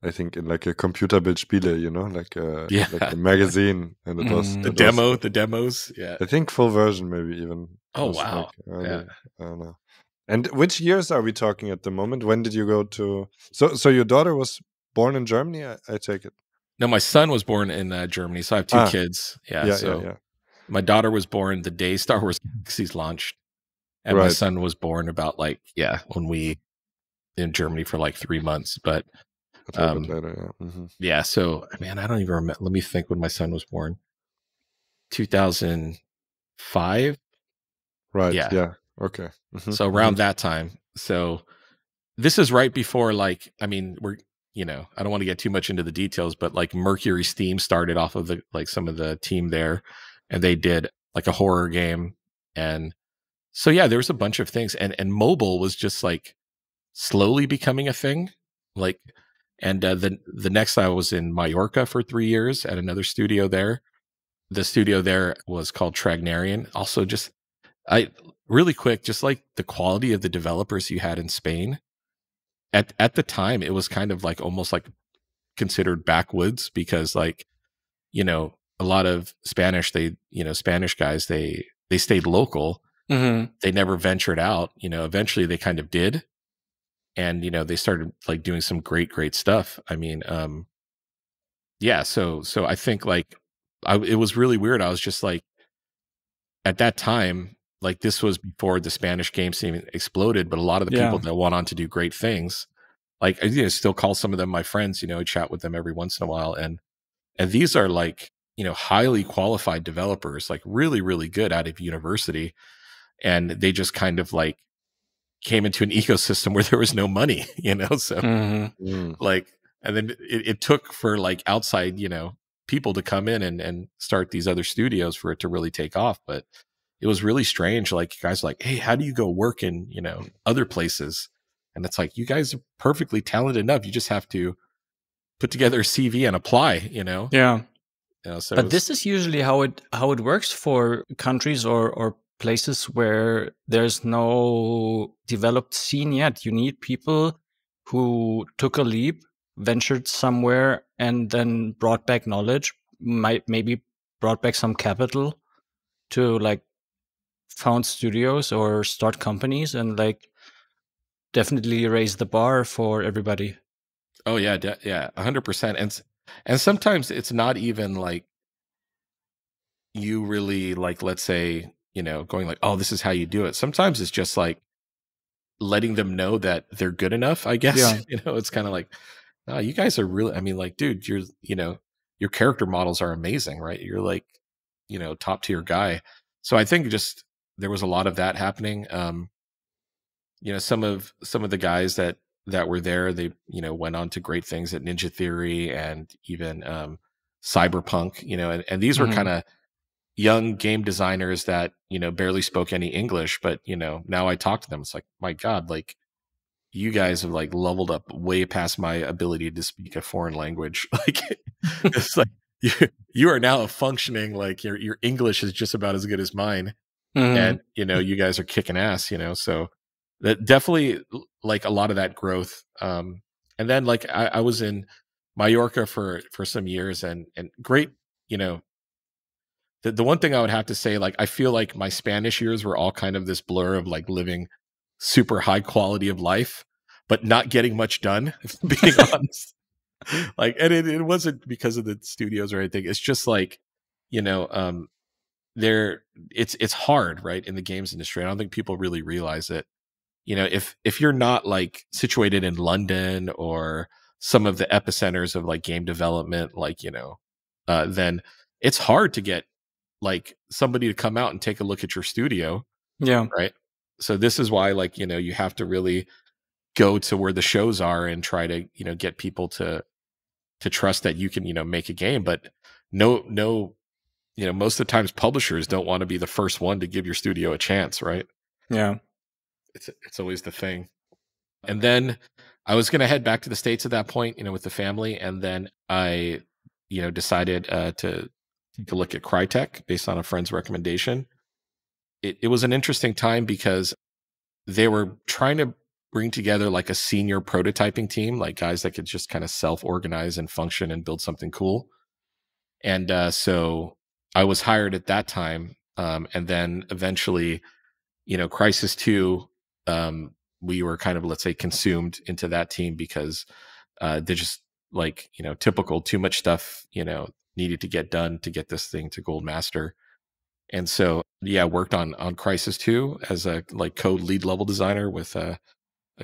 I think in like a Computer Bild Spiele, like a magazine, and it was the demos. Yeah. I think full version maybe even. Oh was wow. like, Yeah. I don't know. And which years are we talking at the moment? When did you go to? So your daughter was born in Germany, I take it. No, my son was born in Germany, so I have two kids. Yeah. So my daughter was born the day Star Wars Galaxies launched, and my son was born about like when we in Germany for like 3 months, but. A little bit later, yeah. Mm-hmm. Yeah, so man, I don't even remember. Let me think when my son was born. 2005. Right. Yeah. Yeah. Okay. Mm-hmm. So around that time. So this is right before, like, I mean, we're, I don't want to get too much into the details, but like Mercury Steam started off of some of the team there, and they did like a horror game, and so there was a bunch of things, and mobile was just like slowly becoming a thing, like. And the next I was in Mallorca for 3 years at another studio there. The studio there was called Tragnarian. Also, just really quick, just like the quality of the developers you had in Spain. At the time, it was kind of like almost like considered backwoods because like, a lot of Spanish, Spanish guys, they stayed local. Mm-hmm. They never ventured out. Eventually they kind of did. And, they started like doing some great stuff. I mean, so I think like it was really weird. I was just like, at that time, like this was before the Spanish game scene exploded, but a lot of the people that went on to do great things, like I still call some of them my friends, I chat with them every once in a while. And these are like, highly qualified developers, like really, really good out of university. And they just kind of like, came into an ecosystem where there was no money, so like, and then it took for like outside, people to come in and start these other studios for it to really take off. But it was really strange. Like guys like, hey, how do you go work in, other places? And it's like, you guys are perfectly talented enough. You just have to put together a CV and apply, Yeah. So but this is usually how it works for countries or places where there's no developed scene yet. You need people who took a leap, ventured somewhere, and then brought back knowledge, maybe brought back some capital to like found studios or start companies and like definitely raise the bar for everybody. Oh yeah, 100%. And sometimes it's not even like you really like, let's say, going like, oh, this is how you do it. Sometimes it's just like letting them know that they're good enough, I guess. Yeah. It's kind of like, oh, you guys are really, I mean, like, dude, you're, your character models are amazing, right? You're like, top tier guy. So I think just there was a lot of that happening. Some of the guys that were there, they, went on to great things at Ninja Theory and even Cyberpunk, and these were kind of young game designers that, barely spoke any English, but, now I talk to them. It's like, my God, like you guys have like leveled up way past my ability to speak a foreign language. Like it's like you are now a functioning, like your English is just about as good as mine. And, you guys are kicking ass, so that definitely like a lot of that growth. And then like I was in Mallorca for some years and great, the one thing I would have to say, like, I feel like my Spanish years were all kind of this blur of like living super high quality of life, but not getting much done, if I'm being honest. Like, and it wasn't because of the studios or anything. It's just like, you know, it's hard, right, in the games industry. I don't think people really realize it. You know, if you're not like situated in London or some of the epicenters of like game development, like, you know, then it's hard to get like somebody to come out and take a look at your studio. Yeah. Right. So this is why, like, you know, you have to really go to where the shows are and try to, you know, get people to trust that you can, you know, make a game. But no, you know, most of the times publishers don't want to be the first one to give your studio a chance, right? Yeah. It's always the thing. And then I was going to head back to the States at that point, you know, with the family. And then I, you know, decided to take a look at Crytek based on a friend's recommendation. It was an interesting time because they were trying to bring together like a senior prototyping team, like guys that could just kind of self-organize and function and build something cool. And so I was hired at that time. And then eventually, you know, Crisis 2, we were kind of, let's say, consumed into that team because they're just like, you know, typical, too much stuff, you know, needed to get done to get this thing to Gold Master. And so, yeah, worked on Crisis 2 as a like code lead level designer with a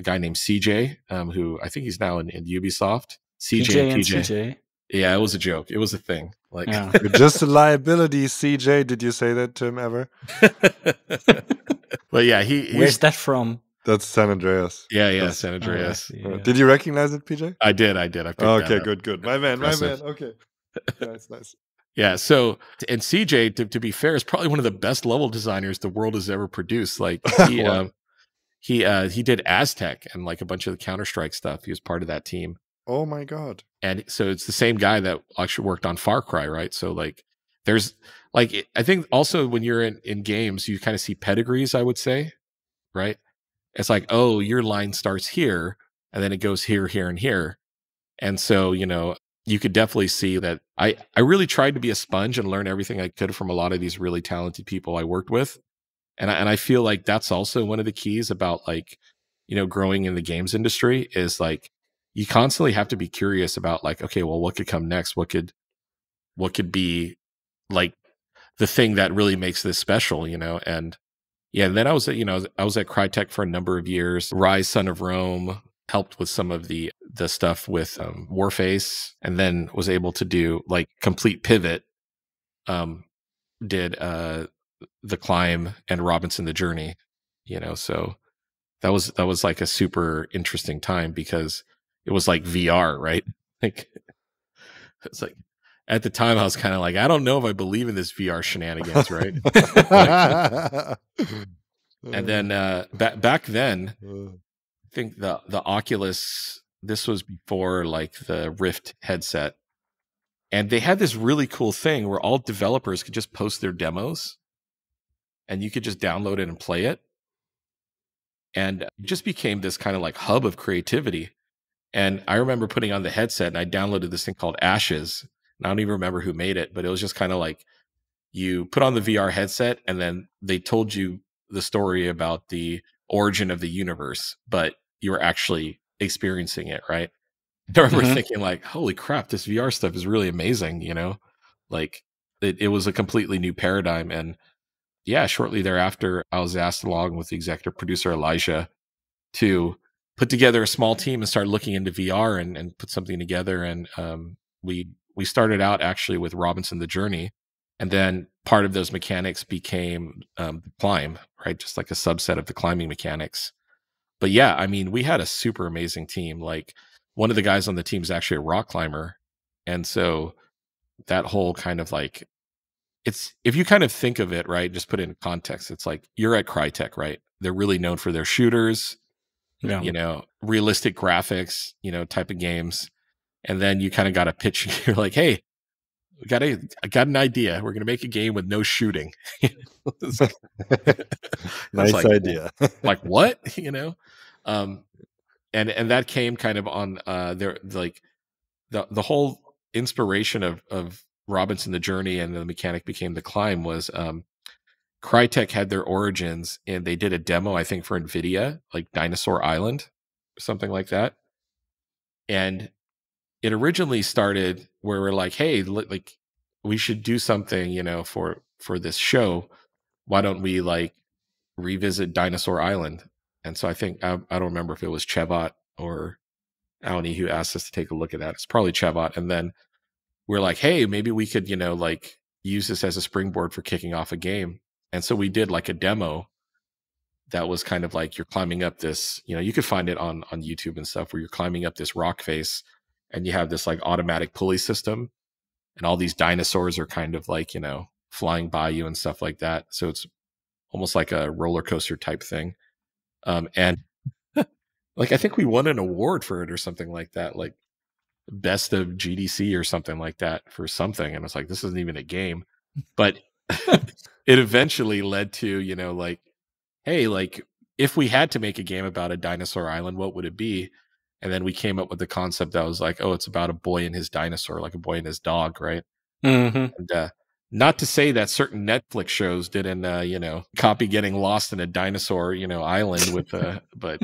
guy named CJ, who I think he's now in Ubisoft. CJ and CJ. Yeah, it was a joke. It was a thing. Like, Yeah. You're just a liability, CJ. Did you say that to him ever? But yeah, Where's that from? That's San Andreas. Yeah, San Andreas. Yeah. Did you recognize it, PJ? I did. I picked Okay, that up. good. My man. Impressive. Okay. Nice. Yeah. So, and CJ, to be fair, is probably one of the best level designers the world has ever produced. Like he did Aztec and like a bunch of the Counter-Strike stuff. He was part of that team. Oh my God. And so it's the same guy that actually worked on Far Cry, right? So like there's like, I think also when you're in games, you kind of see pedigrees, I would say, right? It's like, oh, your line starts here and then it goes here, here, and here. And so, you know, you could definitely see that I really tried to be a sponge and learn everything I could from a lot of these really talented people I worked with. And I feel like that's also one of the keys about like, you know, growing in the games industry is like, you constantly have to be curious about like, okay, well, what could come next? What could be like the thing that really makes this special, you know? And yeah, then I was at Crytek for a number of years. Rise, Son of Rome, helped with some of the stuff with Warface, and then was able to do like complete pivot. Did The Climb and Robinson the Journey, you know, so that was like a super interesting time because it was like VR, right? Like it's like at the time I was kind of like, I don't know if I believe in this VR shenanigans, right? And then back then, I think the Oculus, this was before like the Rift headset, and they had this really cool thing where all developers could just post their demos and you could just download it and play it. And it just became this kind of like hub of creativity. And I remember putting on the headset and I downloaded this thing called Ashes. And I don't even remember who made it, but it was just kind of like you put on the VR headset and then they told you the story about the origin of the universe, but you were actually experiencing it, right? I remember thinking like, holy crap, this VR stuff is really amazing, you know? Like it was a completely new paradigm. And yeah, shortly thereafter, I was asked along with the executive producer, Elijah, to put together a small team and start looking into VR and put something together. And we started out actually with Robinson the Journey. And then part of those mechanics became the climb, right? Just like a subset of the climbing mechanics. But yeah, I mean, we had a super amazing team. Like one of the guys on the team is actually a rock climber. And so that whole kind of like, it's, if you kind of think of it, right, just put it in context, it's like you're at Crytek, right? They're really known for their shooters, you know, realistic graphics, you know, type of games. And then you kind of got a pitch. You're like, hey, I got an idea. We're going to make a game with no shooting. Nice like, idea. Like what, you know? And that came kind of on their like the whole inspiration of Robinson the Journey and the mechanic became the climb was Crytek had their origins and they did a demo, I think, for NVIDIA, like Dinosaur Island, something like that. And it originally started where we're like, hey, like we should do something, you know, for this show. Why don't we like revisit Dinosaur Island? And so I think I don't remember if it was Chebot or Auni who asked us to take a look at that. It's probably Chebot. And then we're like, hey, maybe we could, you know, like use this as a springboard for kicking off a game. And so we did like a demo that was kind of like you're climbing up this, you know, you could find it on YouTube and stuff where you're climbing up this rock face and you have this like automatic pulley system and all these dinosaurs are kind of like, you know, flying by you and stuff like that. So it's almost like a roller coaster type thing. And like, I think we won an award for it or something like that, like best of GDC or something like that for something. And it's like, this isn't even a game, but it eventually led to, you know, like, hey, like if we had to make a game about a dinosaur island, what would it be? And then we came up with the concept that was like, oh, it's about a boy and his dinosaur, like a boy and his dog, right? Mm-hmm. And not to say that certain Netflix shows didn't, you know, copy getting lost in a dinosaur, you know, island with, but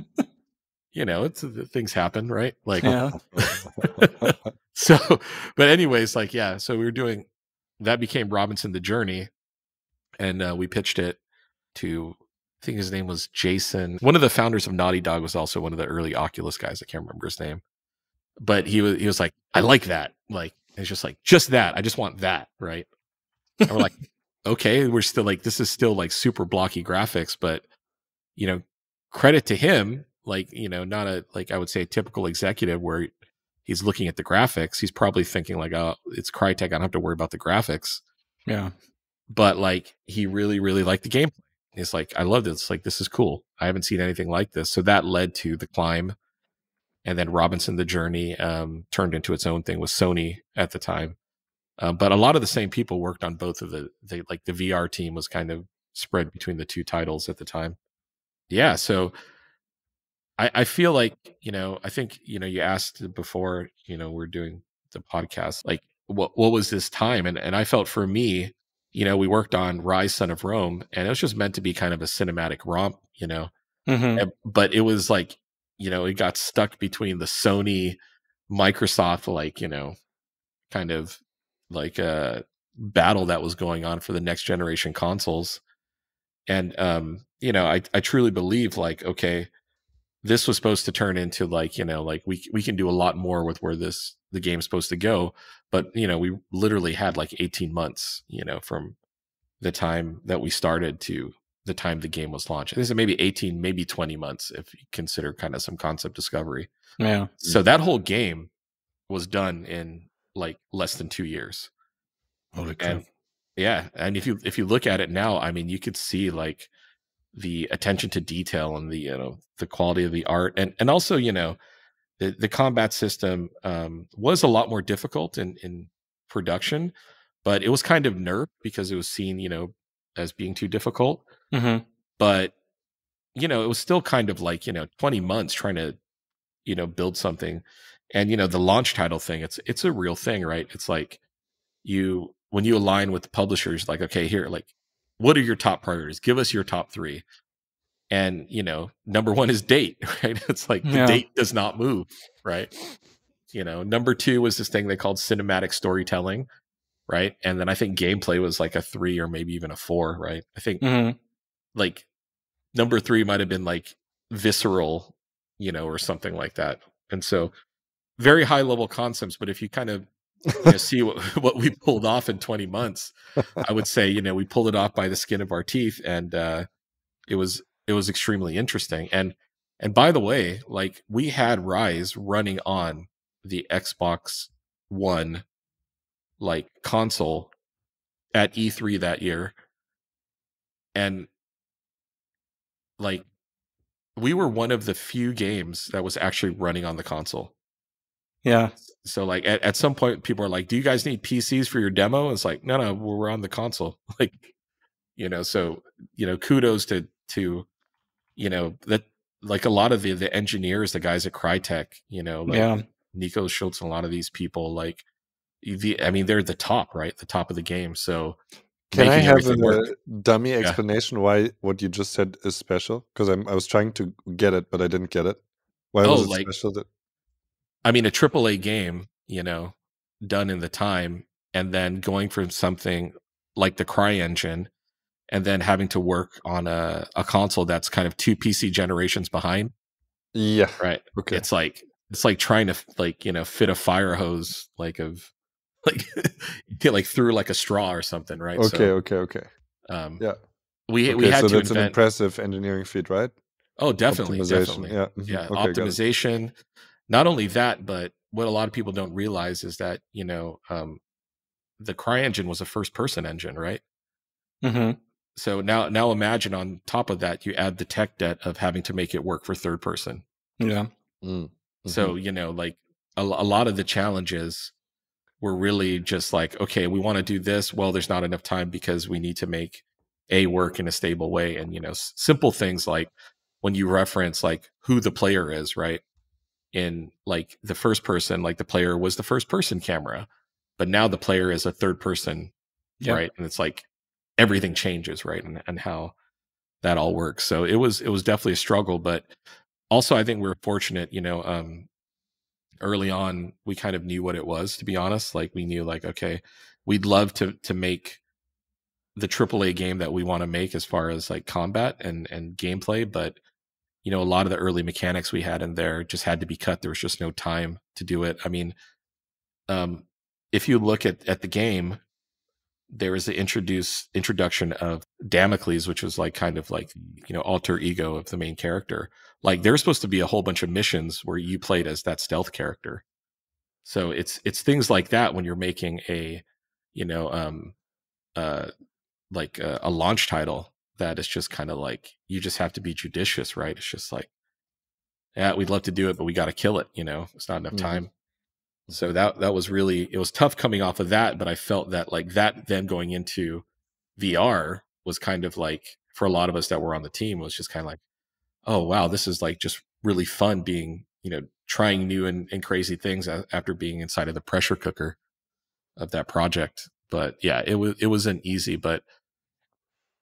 you know, it's things happen, right? Like, Yeah. so, but anyways, like, yeah, so we were doing that became Robinson the Journey, and we pitched it to. I think his name was Jason. One of the founders of Naughty Dog was also one of the early Oculus guys. I can't remember his name, but he was like, I like that. Like, it's just like, just that. I just want that. Right. And we're like, okay, we're still like, this is still like super blocky graphics, but you know, credit to him. Like, you know, not a, like I would say a typical executive where he's looking at the graphics. He's probably thinking like, oh, it's Crytek. I don't have to worry about the graphics. Yeah. But like, he really, really liked the gameplay. It's like, I love this. Like, this is cool. I haven't seen anything like this. So that led to The Climb. And then Robinson the Journey turned into its own thing with Sony at the time. But a lot of the same people worked on both of like the VR team was kind of spread between the two titles at the time. Yeah. So I feel like, you know, I think, you know, you asked before, you know, we're doing the podcast, like what was this time? And I felt for me, you know, we worked on Rise, Son of Rome, and it was just meant to be kind of a cinematic romp, you know, but it was like, you know, it got stuck between the Sony, Microsoft, like, you know, kind of like a battle that was going on for the next generation consoles. And, you know, I truly believe like, okay, this was supposed to turn into like, you know, like we can do a lot more with where the game's supposed to go. But, you know, we literally had like 18 months, you know, from the time that we started to the time the game was launched. This is maybe 18, maybe 20 months if you consider kind of some concept discovery. Yeah. So that whole game was done in like less than 2 years. Holy crap. And yeah. And if you look at it now, I mean, you could see like the attention to detail and the, you know, the quality of the art and also, you know, the combat system was a lot more difficult in production, but it was kind of nerfed because it was seen, you know, as being too difficult. But, you know, it was still kind of like, you know, 20 months trying to, you know, build something. And, you know, the launch title thing, it's a real thing, right? It's like when you align with the publishers, like, okay, here, like, what are your top priorities? Give us your top 3. And, you know, number 1 is date, right? It's like the date does not move, right? You know, number 2 was this thing they called cinematic storytelling, right? And then I think gameplay was like a 3 or maybe even a 4, right? I think like number 3 might have been like visceral, you know, or something like that. And so very high level concepts, but if you kind of you know, see what we pulled off in 20 months, I would say, you know, we pulled it off by the skin of our teeth, and it was extremely interesting. And by the way, like we had Rise running on the Xbox One like console at E3 that year, and like we were one of the few games that was actually running on the console. Yeah. So like at some point people are like, do you guys need PCs for your demo? And it's like, no, we're on the console. Like, you know, so, you know, kudos to, you know, that like a lot of the engineers, the guys at Crytek, you know, like Nico Schultz and a lot of these people, like, they're the top, right? The top of the game. So Can I making have everything work. a dummy Yeah. explanation why what you just said is special? Because I was trying to get it, but I didn't get it. Why was it Like, special? I mean, a AAA game, done in the time, and then going from something like the CryEngine, and then having to work on a console that's kind of 2 PC generations behind, Yeah. right? Okay. It's like trying to fit a fire hose like through like a straw or something, right? Okay. Yeah. We had so to that's an invent. impressive engineering feat, right? Oh, definitely. Optimization. Yeah. Yeah. Okay, got it. Optimization. Not only that, but what a lot of people don't realize is that, the CryEngine was a first person engine, right? Mm-hmm. So now imagine on top of that, you add the tech debt of having to make it work for third person. Yeah. So, like a lot of the challenges were really just like, okay, we want to do this. Well, there's not enough time because we need to make A work in a stable way. And, simple things like when you reference like who the player is, right? In like the first person, like the player was the first person camera, but now the player is a third person, right? And it's like everything changes, right? And how that all works. So it was definitely a struggle, but also I think we were fortunate, early on we kind of knew what it was, to be honest. Like we knew like, okay, we'd love to make the AAA game that we want to make as far as like combat and gameplay, but a lot of the early mechanics we had in there just had to be cut. There was just no time to do it. I mean, if you look at the game, there was the introduction of Damocles, which was like kind of like, alter ego of the main character. Like there was supposed to be a whole bunch of missions where you played as that stealth character. So it's things like that when you're making a, like a launch title that is just kind of like, you just have to be judicious, right? It's just like, yeah, we'd love to do it, but we got to kill it. It's not enough time. So that was really, it was tough coming off of that, but I felt that like that then going into VR was kind of like, for a lot of us that were on the team, was just kind of like, oh, wow, this is like just really fun being, trying new and crazy things after being inside of the pressure cooker of that project. But yeah, it wasn't easy, but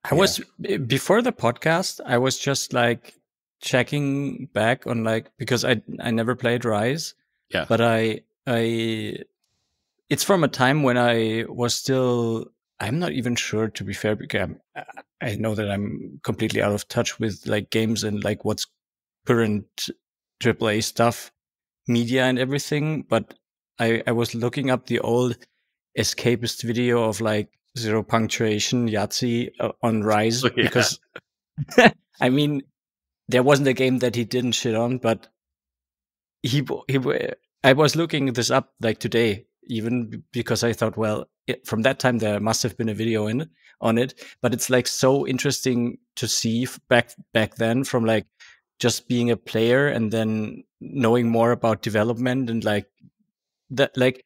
I was before the podcast, I was just like checking back on like, because I never played Rise. Yeah. But it's from a time when I was still, I'm not even sure, to be fair, because I know that I'm completely out of touch with like games and like what's current AAA stuff, media and everything. But I was looking up the old escapist video of like Zero Punctuation Yahtzee on Rise, because I mean, there wasn't a game that he didn't shit on, but I was looking this up like today, even because I thought, well, from that time there must have been a video on it, but it's like so interesting to see back then, from like just being a player and then knowing more about development and like that, like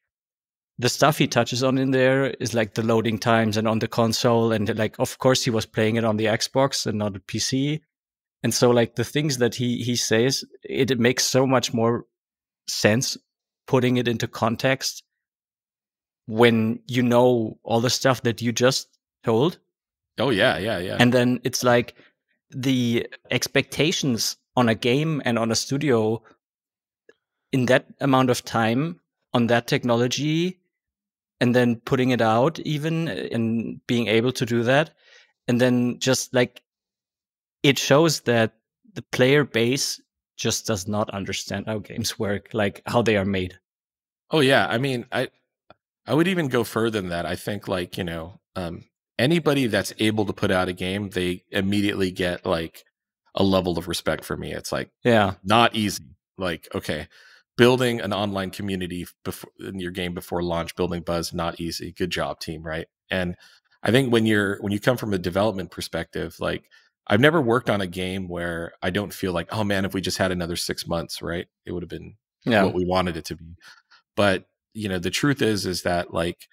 the stuff he touches on in there is like the loading times and on the console, and like of course he was playing it on the Xbox and not a PC, and so like the things that he says, it makes so much more sense putting it into context when you know all the stuff that you just told. Oh yeah. And then it's like the expectations on a game and on a studio in that amount of time on that technology, and then putting it out even and being able to do that. And then just like it shows that the player base just does not understand how games work, like how they are made. Oh yeah. I mean, I would even go further than that. I think like, anybody that's able to put out a game, they immediately get like a level of respect for me. It's like, yeah, not easy. Like, okay, building an online community in your game before launch, building buzz, not easy. Good job, team. Right. And I think when you come from a development perspective, like I've never worked on a game where I don't feel like, oh man, if we just had another 6 months, right, it would have been what we wanted it to be. But the truth is that like,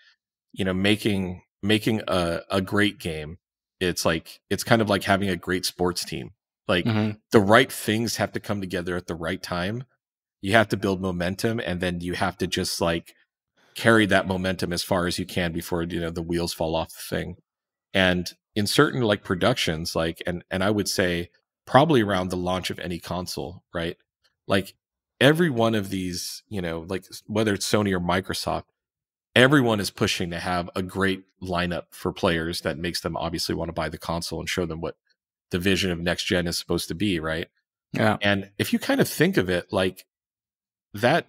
making a great game, it's like, it's kind of like having a great sports team. Like the right things have to come together at the right time. You have to build momentum, and then you have to just like carry that momentum as far as you can before, the wheels fall off the thing. And in certain like productions, like, and I would say probably around the launch of any console, right? Like every one of these, like whether it's Sony or Microsoft, everyone is pushing to have a great lineup for players that makes them obviously want to buy the console and show them what the vision of next gen is supposed to be, right? Yeah. And if you kind of think of it, like that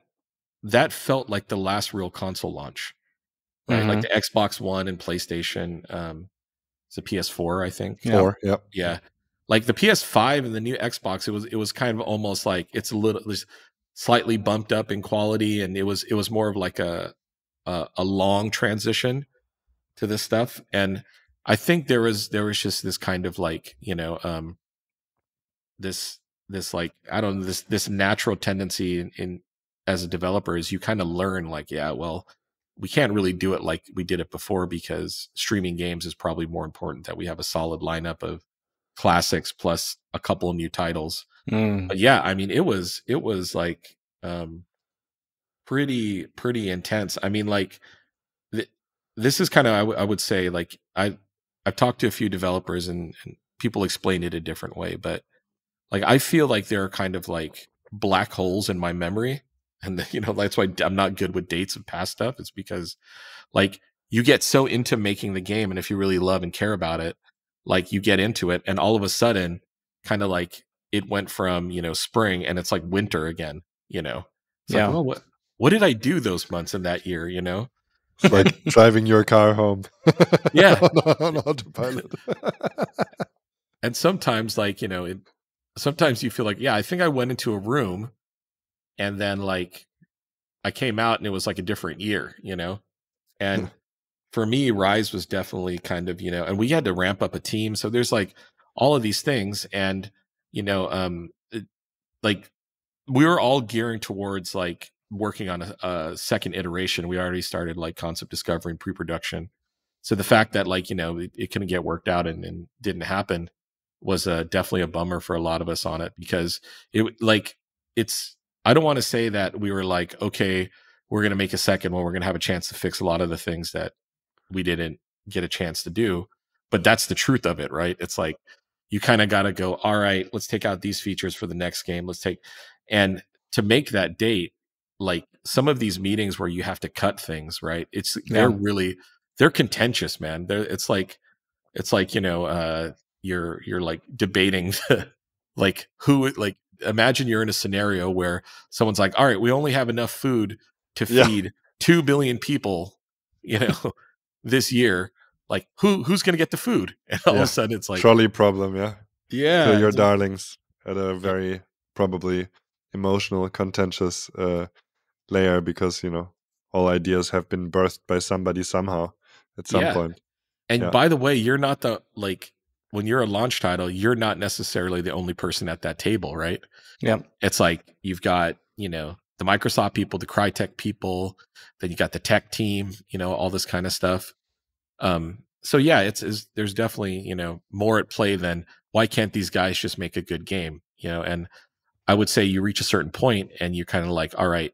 felt like the last real console launch, right? Like the Xbox One and PlayStation, it's a PS4, I think. Yeah. 4, yep. Yeah. Like the PS5 and the new Xbox, it was kind of almost like it's slightly bumped up in quality, and it was more of like a long transition to this stuff. And I think there was just this kind of like, this like, I don't know, this natural tendency in as a developer is you kind of learn like, yeah, well, we can't really do it like we did it before because streaming games is probably more important that we have a solid lineup of classics plus a couple of new titles. But yeah, I mean, it was like pretty intense. I mean, like this is kind of I would say like I've talked to a few developers and people explain it a different way, but like I feel like there are kind of like black holes in my memory, and that's why I'm not good with dates of past stuff. It's because like you get so into making the game, and if you really love and care about it, like you get into it, and all of a sudden, kind of like it went from spring and it's like winter again. It's like, well, what did I do those months in that year? It's like driving your car home. Yeah, on autopilot. And sometimes, like sometimes you feel like, yeah, I think I went into a room, and then like I came out and it was like a different year, And for me, Rise was definitely kind of, and we had to ramp up a team. So there's like all of these things, and like we were all gearing towards like working on a second iteration. We already started like concept discovery and pre-production. So the fact that like, it couldn't get worked out and didn't happen was definitely a bummer for a lot of us on it, because I don't want to say that we were like, okay, we're going to make a second one. We're going to have a chance to fix a lot of the things that we didn't get a chance to do. But that's the truth of it, right? It's like, you kind of got to go, all right, let's take out these features for the next game. And to make that date, like some of these meetings where you have to cut things, right? They're contentious, man. It's like, you're like debating like who, like, imagine you're in a scenario where someone's like, all right, we only have enough food to feed 2 billion people, this year. Like who's going to get the food? And all of a sudden it's like trolley problem. Yeah. Yeah. Your darlings at a very probably emotional, contentious layer, because, all ideas have been birthed by somebody somehow at some point. And by the way, you're not when you're a launch title, you're not necessarily the only person at that table, right? Yeah. It's like you've got, the Microsoft people, the Crytek people, then you got the tech team, all this kind of stuff. So yeah, there's definitely, more at play than why can't these guys just make a good game, and I would say you reach a certain point and you're kind of like, all right,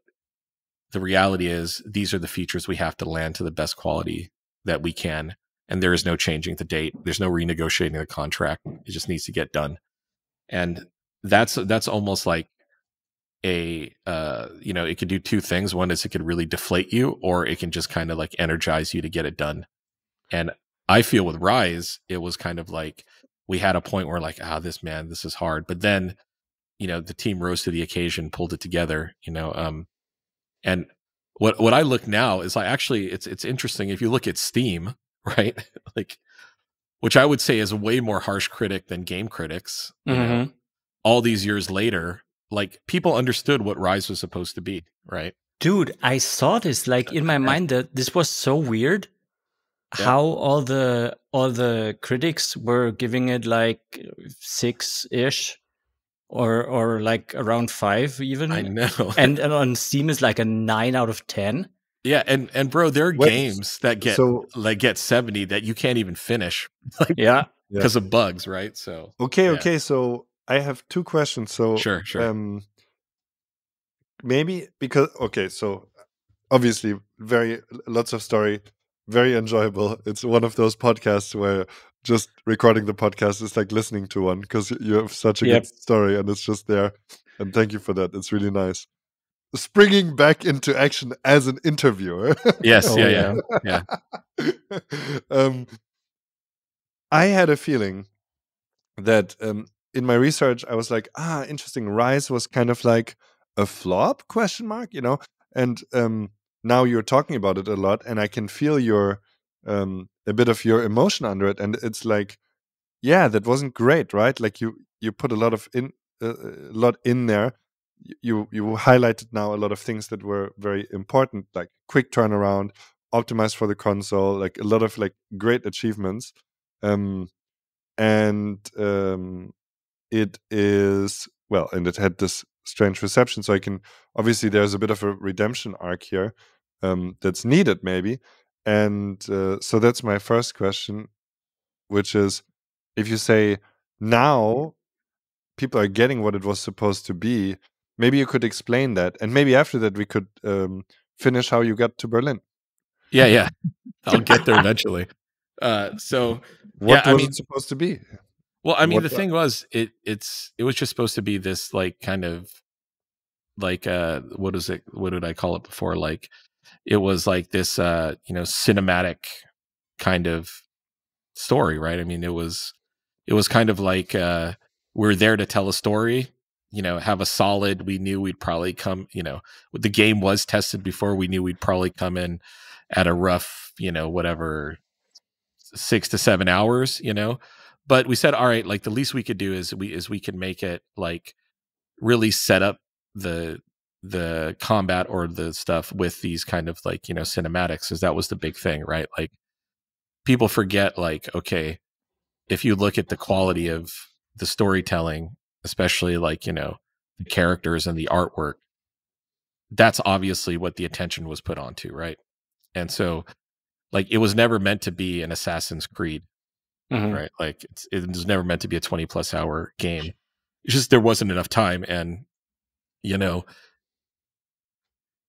the reality is these are the features we have to land to the best quality that we can. And there is no changing the date. There's no renegotiating the contract. It just needs to get done. And that's almost like it could do two things. One is it could really deflate you, or it can just kind of like energize you to get it done. And I feel with Rise, it was kind of like we had a point where like, this is hard. But then, the team rose to the occasion, pulled it together, and what I look now is like, actually, it's interesting. If you look at Steam, right? Like, which I would say is a way more harsh critic than game critics, all these years later, like people understood what Rise was supposed to be, right? Dude, I saw this like in my mind that this was so weird. How all the critics were giving it like 6-ish or like around 5 even. I know. And on Steam is like a 9 out of 10. Yeah, and bro, there are games that get 70 that you can't even finish. Like, because of bugs, right? So okay. So I have 2 questions. So sure. Maybe because so obviously lots of story, very enjoyable. It's one of those podcasts where just recording the podcast is like listening to one, because you have such a good story and it's just there. And thank you for that. It's really nice. Springing back into action as an interviewer. Yes, yeah. I had a feeling that in my research, I was like, interesting. Rise was kind of like a flop, ? And now you're talking about it a lot, and I can feel your a bit of your emotion under it, and it's like, yeah, that wasn't great, right? Like you put a lot in there. You highlighted now a lot of things that were very important, like quick turnaround, optimized for the console, like a lot of like great achievements. It is, well, and it had this strange reception, so obviously there's a bit of a redemption arc here that's needed maybe. And so that's my first question, which is, if you say now people are getting what it was supposed to be, maybe you could explain that, and maybe after that we could finish how you got to Berlin. Yeah. I'll get there eventually. So what was it supposed to be? Well, I mean, the thing was, it was just supposed to be this like kind of like what did I call it before? Like it was like this cinematic kind of story, right? I mean, it was kind of like we're there to tell a story, have a solid, we knew we'd probably come, the game was tested before, we knew we'd probably come in at a rough, whatever, 6 to 7 hours, but we said, all right, like the least we could do is we can make it like really set up the combat or the stuff with these kind of like, cinematics, because that was the big thing, right? Like people forget, like, okay, if you look at the quality of the storytelling, especially like, the characters and the artwork, that's obviously what the attention was put onto, right? And so like it was never meant to be an Assassin's Creed, right? Like it was never meant to be a 20+ hour game. It's just there wasn't enough time, and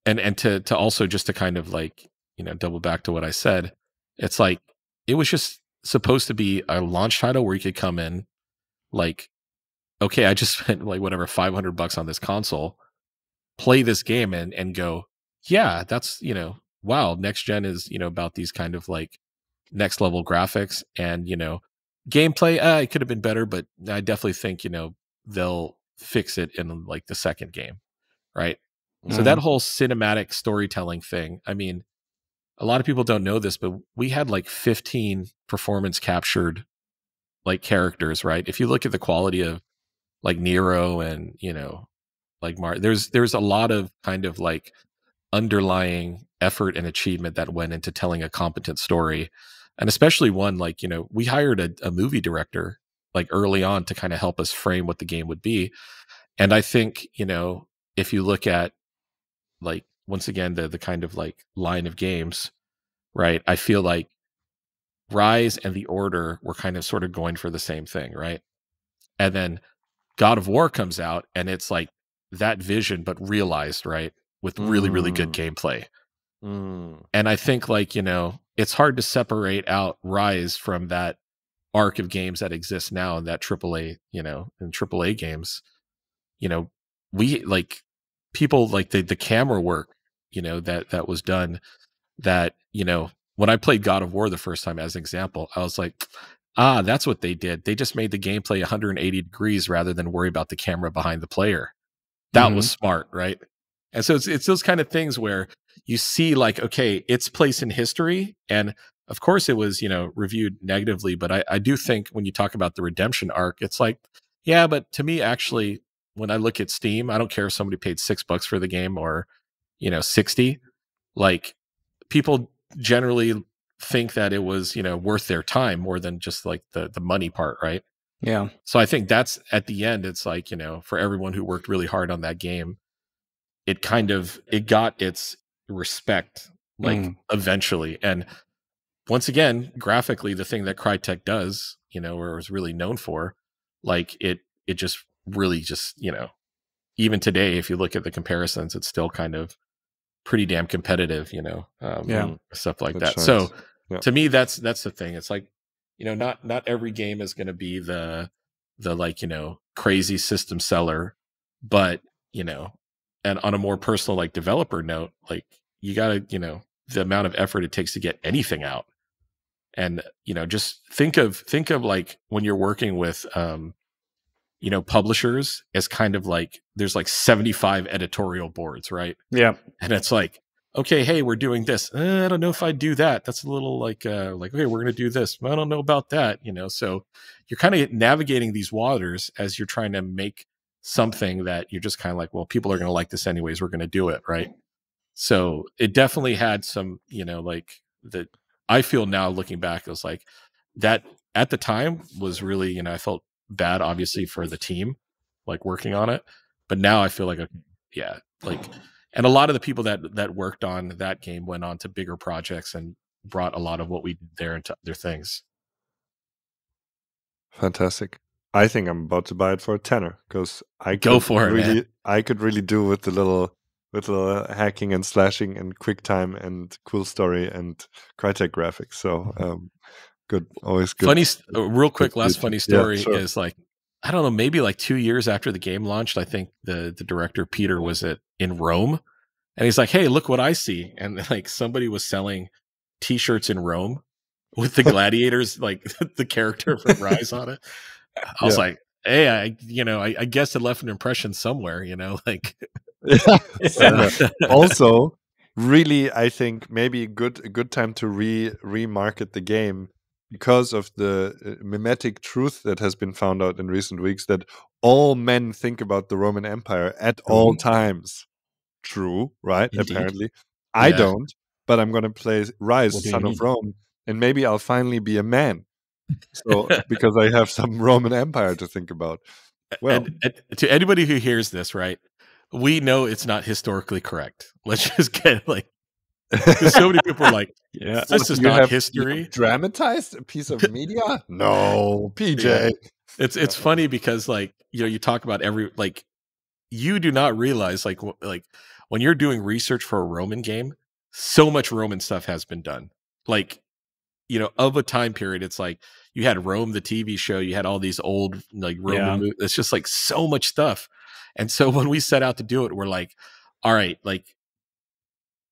and to also just to kind of like double back to what I said, it's like it was just supposed to be a launch title where you could come in like, okay, I just spent like whatever $500 on this console, play this game and go, yeah, that's wow, next gen is about these kind of like next level graphics and gameplay. It could have been better, but I definitely think they'll fix it in like the second game, right? So that whole cinematic storytelling thing, I mean, a lot of people don't know this, but we had like 15 performance captured like characters, right? If you look at the quality of like Nero and like there's a lot of kind of like underlying effort and achievement that went into telling a competent story, and especially one like we hired a movie director like early on to kind of help us frame what the game would be. And I think if you look at like once again the kind of like line of games, right, I feel like Rise and The Order were kind of sort of going for the same thing, right? And then God of War comes out and it's like that vision but realized, right, with really really good gameplay. And I think like it's hard to separate out Rise from that arc of games that exists now in that AAA, in AAA games. We like people like the camera work, that was done, that when I played God of War the first time as an example, I was like, that's what they did. They just made the gameplay 180 degrees rather than worry about the camera behind the player. That was smart, right? And so it's those kind of things where you see like, okay, its place in history. And of course it was, reviewed negatively, but I do think when you talk about the redemption arc, it's like, yeah, but to me, actually, when I look at Steam, I don't care if somebody paid $6 for the game or, 60, like people generally think that it was, worth their time more than just like the money part, right? Yeah. So I think that's at the end, it's like, for everyone who worked really hard on that game, it got its respect, like eventually. And once again, graphically, the thing that Crytek does, or is really known for, like it just really just, even today, if you look at the comparisons, it's still kind of pretty damn competitive, Yeah. stuff like That that. shines. So Yeah. to me, that's the thing. It's like, not every game is going to be the like, crazy system seller, but, and on a more personal, like, developer note, like, you gotta, the amount of effort it takes to get anything out. And, just think of like when you're working with, publishers as kind of like, there's like 75 editorial boards, right? Yeah. And it's like, okay, hey, we're doing this. I don't know if I'd do that. That's a little like, okay, we're going to do this. I don't know about that, So you're kind of navigating these waters as you're trying to make something that you're just kind of like, well, people are going to like this anyways. We're going to do it, right? So it definitely had some, like that. I feel now looking back, it was like that at the time was really, I felt bad, obviously, for the team, like working on it. But now I feel like, yeah, like, and a lot of the people that worked on that game went on to bigger projects and brought a lot of what we did there into other things. Fantastic. I think I'm about to buy it for a tenner because I Go for it, man. I could really do with the little hacking and slashing and quick time and cool story and Crytek graphics. So good, always good. Funny, real quick, last funny story sure. is like, I don't know, maybe like 2 years after the game launched, I think the director Peter was in Rome, and he's like, "Hey, look what I see!" And like somebody was selling T-shirts in Rome with the gladiators, like the character from Rise on it. I was like, "Hey, I guess it left an impression somewhere, like." Also, really, I think maybe a good time to remarket the game because of the mimetic truth that has been found out in recent weeks that all men think about the Roman Empire at all times. True, right? Indeed. Apparently. I don't, but I'm going to play Rise, Son of Rome, and maybe I'll finally be a man. So because I have some Roman Empire to think about. Well, and to anybody who hears this, right? We know it's not historically correct. Let's just get like, so many people are like, yeah, this is not history. You have dramatized a piece of media? No, PJ. Yeah. It's funny because like, you talk about you do not realize like when you're doing research for a Roman game, so much Roman stuff has been done. Like, of a time period, it's like you had Rome, the TV show, you had all these old like Roman movies. It's just like so much stuff. And so when we set out to do it, we're like, all right, like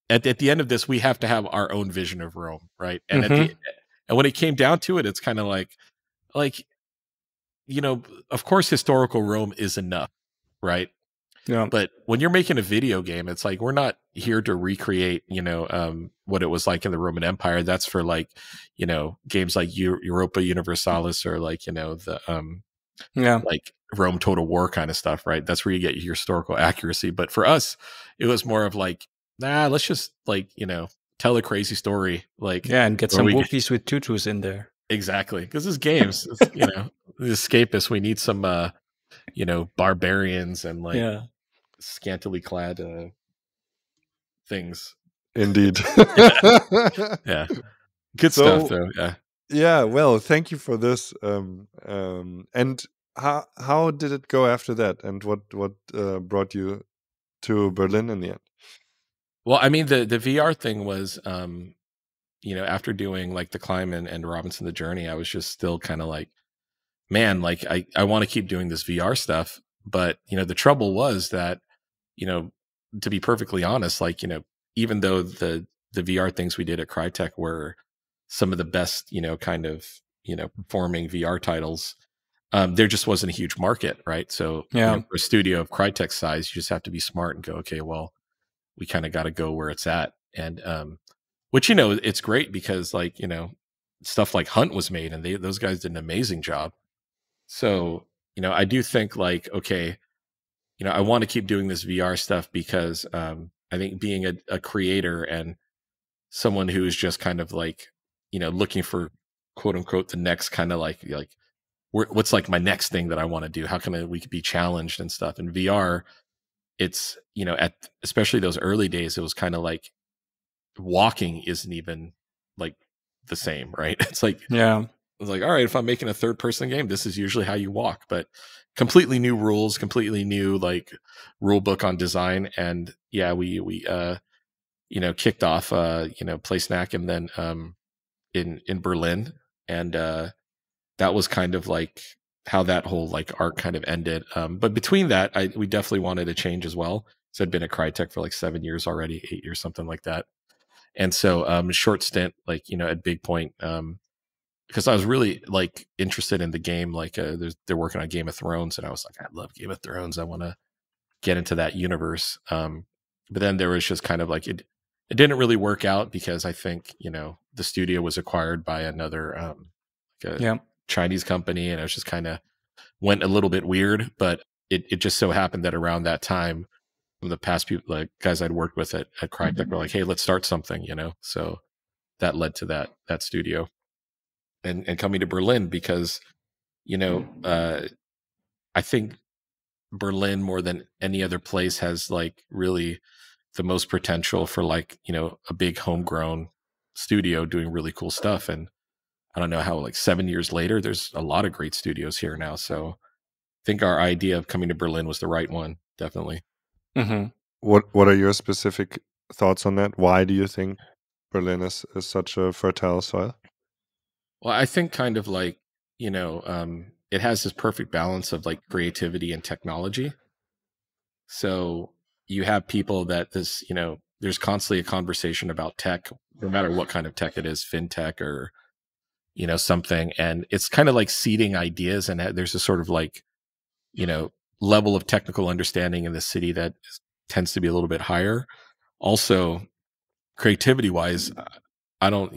at the end of this, we have to have our own vision of Rome, right? And and when it came down to it, it's kind of like, of course, historical Rome is enough, right? Yeah. But when you're making a video game, it's like we're not here to recreate, what it was like in the Roman Empire. That's for like, games like Europa Universalis or like, like Rome Total War kind of stuff, right? That's where you get your historical accuracy. But for us, it was more of like, let's just like, tell a crazy story, like and get some whoopies with tutus in there. Exactly, because this games, the escapists. We need some, barbarians and like scantily clad things. Indeed. Yeah. Good stuff though. Yeah. Well, thank you for this. And how did it go after that? And what brought you to Berlin in the end? Well, I mean, the VR thing was, after doing like The Climb and Robinson the Journey, I was just still kind of like, man, like I want to keep doing this VR stuff. But, the trouble was that, to be perfectly honest, like, even though the VR things we did at Crytek were some of the best, kind of, performing VR titles, there just wasn't a huge market, right? So for a studio of Crytek size, you just have to be smart and go, okay, well, we kind of got to go where it's at. And, which, it's great because like, stuff like Hunt was made and those guys did an amazing job. So, I do think like, okay, I want to keep doing this VR stuff because I think being a creator and someone who is just kind of like, looking for quote unquote the next kind of like what's like my next thing that I want to do? How can we be challenged and stuff? In VR, it's, especially those early days, it was kind of like walking isn't even like the same, right? It's like, it's like, all right, if I'm making a third person game, this is usually how you walk, but completely new rules, completely new like rule book on design. And we kicked off, Play Snack, and then in Berlin, and that was kind of like how that whole like arc kind of ended. But between that, we definitely wanted to change as well. So I'd been at Crytek for like 7 years already, 8 years, something like that. And so short stint, like, at Big Point, because I was really like interested in the game. Like they're working on Game of Thrones, and I was like, I love Game of Thrones. I want to get into that universe. But then there was just kind of like it didn't really work out because I think, the studio was acquired by another Chinese company, and it was just kind of went a little bit weird. But it just so happened that around that time, the past people, like guys I'd worked with at Crytek, were like, hey, let's start something, so that led to that studio and coming to Berlin because, I think Berlin more than any other place has like really the most potential for like, a big homegrown studio doing really cool stuff. And I don't know how, like 7 years later, there's a lot of great studios here now. So I think our idea of coming to Berlin was the right one. Definitely. Mm-hmm. What are your specific thoughts on that? Why do you think Berlin is such a fertile soil? Well, I think kind of like, it has this perfect balance of like creativity and technology. So you have people that there's constantly a conversation about tech, no matter what kind of tech it is, fintech or, something. And it's kind of like seeding ideas. And there's a sort of like, level of technical understanding in the city that tends to be a little bit higher. Also, creativity wise, I don't,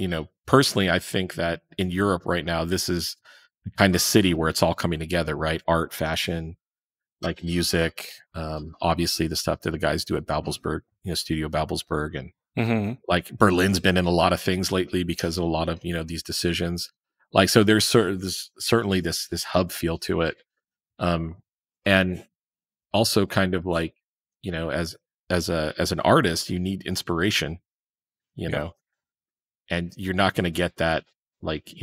personally, I think that in Europe right now, this is the kind of city where it's all coming together, right? Art, fashion, like music, obviously the stuff that the guys do at Babelsberg, Studio Babelsberg, and like Berlin's been in a lot of things lately because of a lot of, these decisions. Like, so there's certainly this hub feel to it. And also kind of like, as an artist, you need inspiration, know, and you're not going to get that like,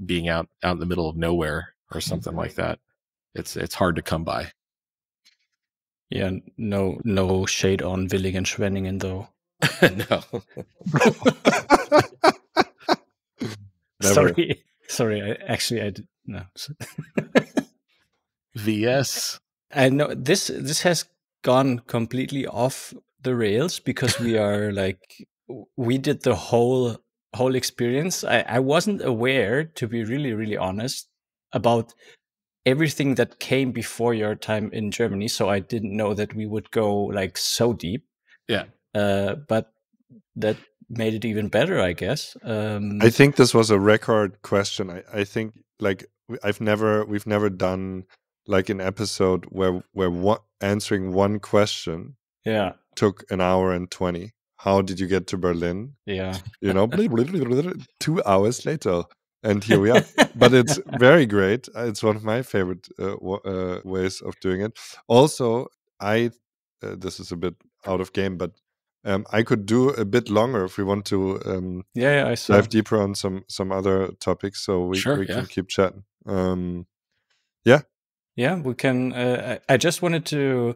being out in the middle of nowhere or something like that. It's hard to come by. Yeah, no shade on Villingen-Schwenningen though. No. Sorry. I did no. VS. I know this has gone completely off the rails because we are like we did the whole experience. I wasn't aware, to be really, really honest, about everything that came before your time in Germany. So I didn't know that we would go like so deep. Yeah. But that made it even better, I guess. I think this was a record question. I think like we've never done like an episode where answering one question took an hour and 20. How did you get to Berlin? Yeah. 2 hours later. And here we are. But it's very great. It's one of my favorite ways of doing it. Also, this is a bit out of game, but I could do a bit longer if we want to I saw. dive deeper on some other topics. So we can keep chatting. Yeah, we can. I just wanted to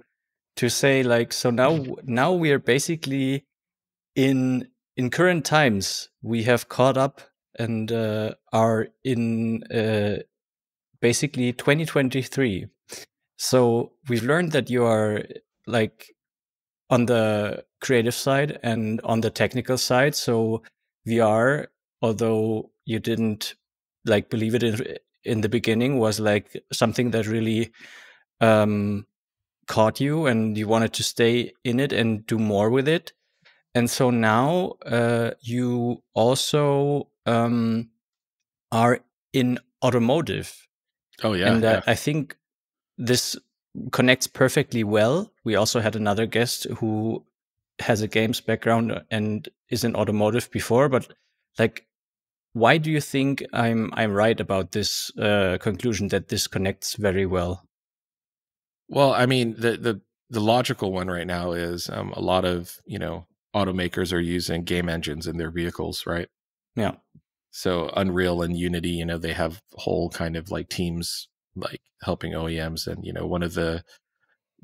say like, so now we are basically in current times. We have caught up and are in basically 2023. So we've learned that you are like on the creative side and on the technical side. So VR, although you didn't like believe it in the beginning, was like something that really caught you and you wanted to stay in it and do more with it. And so now you also are in automotive. Oh, yeah. And I think this connects perfectly well. We also had another guest who has a games background and is in automotive before, but like, why do you think I'm right about this conclusion that this connects very well? Well, I mean, the logical one right now is a lot of, automakers are using game engines in their vehicles, right? Yeah. So Unreal and Unity, they have whole kind of like teams like helping OEMs. And, one of the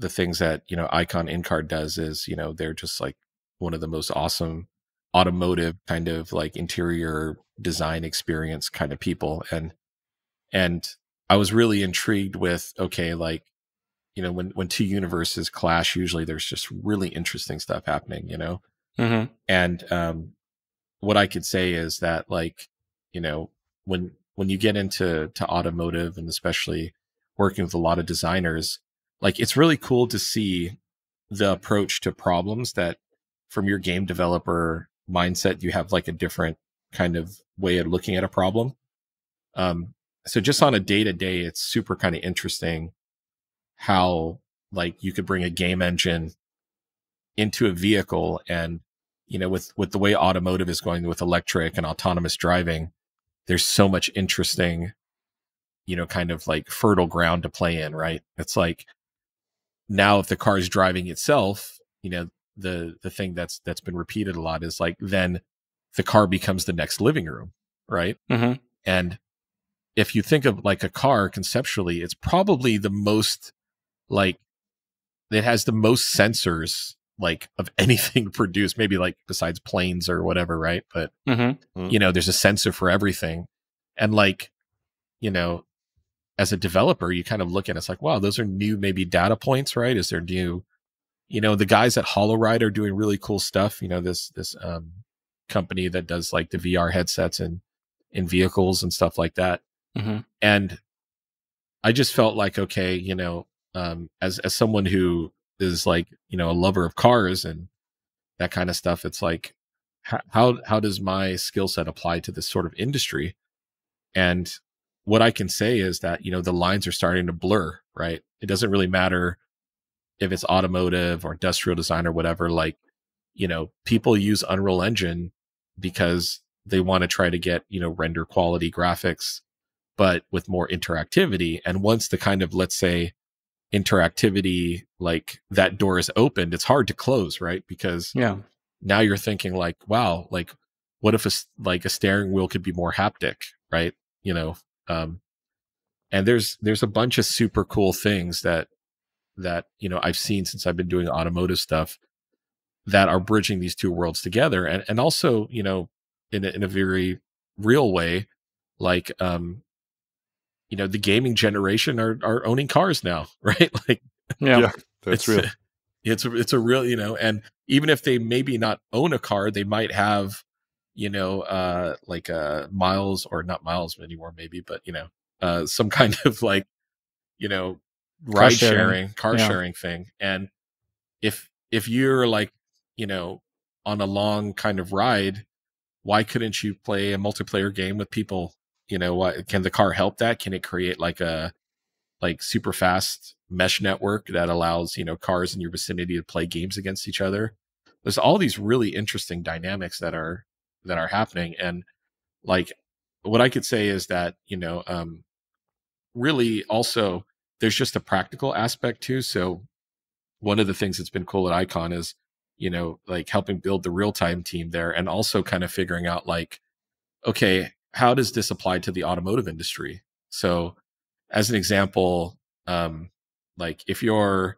things that, Icon InCard does is, they're just like one of the most awesome automotive kind of like interior design experience kind of people. And I was really intrigued with, okay, like, you know, when two universes clash, usually there's just really interesting stuff happening, you know? Mm-hmm. And what I could say is that, like, you know, when you get into automotive, and especially working with a lot of designers, like, it's really cool to see the approach to problems that from your game developer mindset, you have like a different kind of way of looking at a problem. So just on a day to day, it's super kind of interesting how, like, you could bring a game engine into a vehicle, and, you know, with the way automotive is going with electric and autonomous driving, there's so much interesting, you know, kind of like fertile ground to play in, right? It's like, now if the car is driving itself, you know, the thing that's been repeated a lot is like, then the car becomes the next living room, right? Mm-hmm. And if you think of like a car conceptually, it's probably the most, like, it has the most sensors, like, of anything produced, maybe like besides planes or whatever, right? But Mm-hmm. you know, there's a sensor for everything. And, like, you know, as a developer, you kind of look at it, it's like, wow, those are new maybe data points, right? Is there new, you know, the guys at HoloRide are doing really cool stuff, you know, this company that does like the VR headsets and in vehicles and stuff like that. Mm-hmm. And I just felt like, okay, you know, as someone who is, like, you know, a lover of cars and that kind of stuff, it's like, how does my skill set apply to this sort of industry? And what I can say is that, you know, the lines are starting to blur, right? It doesn't really matter if it's automotive or industrial design or whatever. Like, you know, people use Unreal Engine because they want to try to get, you know, render quality graphics, but with more interactivity. And once the kind of, let's say, interactivity, like, that door is opened, it's hard to close, right? Because Yeah. now you're thinking like, wow, like, what if a steering wheel could be more haptic, right? You know, and there's a bunch of super cool things that you know, I've seen since I've been doing automotive stuff that are bridging these two worlds together, and also, you know, in a very real way, like, you know, the gaming generation are owning cars now, right? Like, Yeah. Yeah, that's real. it's a real, you know, and even if they maybe not own a car, they might have, you know, like, miles, or not miles anymore, maybe, but, you know, some kind of, like, you know, Car ride sharing, car Yeah. sharing thing. And if you're, like, you know, on a long kind of ride, why couldn't you play a multiplayer game with people? You know, what can the car help that? Can it create like a, like, super fast mesh network that allows, you know, cars in your vicinity to play games against each other? There's all these really interesting dynamics that are happening. And, like, what I could say is that, you know, really also, there's just a practical aspect too. So one of the things that's been cool at Icon is, you know, like, helping build the real time team there, and also kind of figuring out, like, okay, how does this apply to the automotive industry? So, as an example, like, if you're,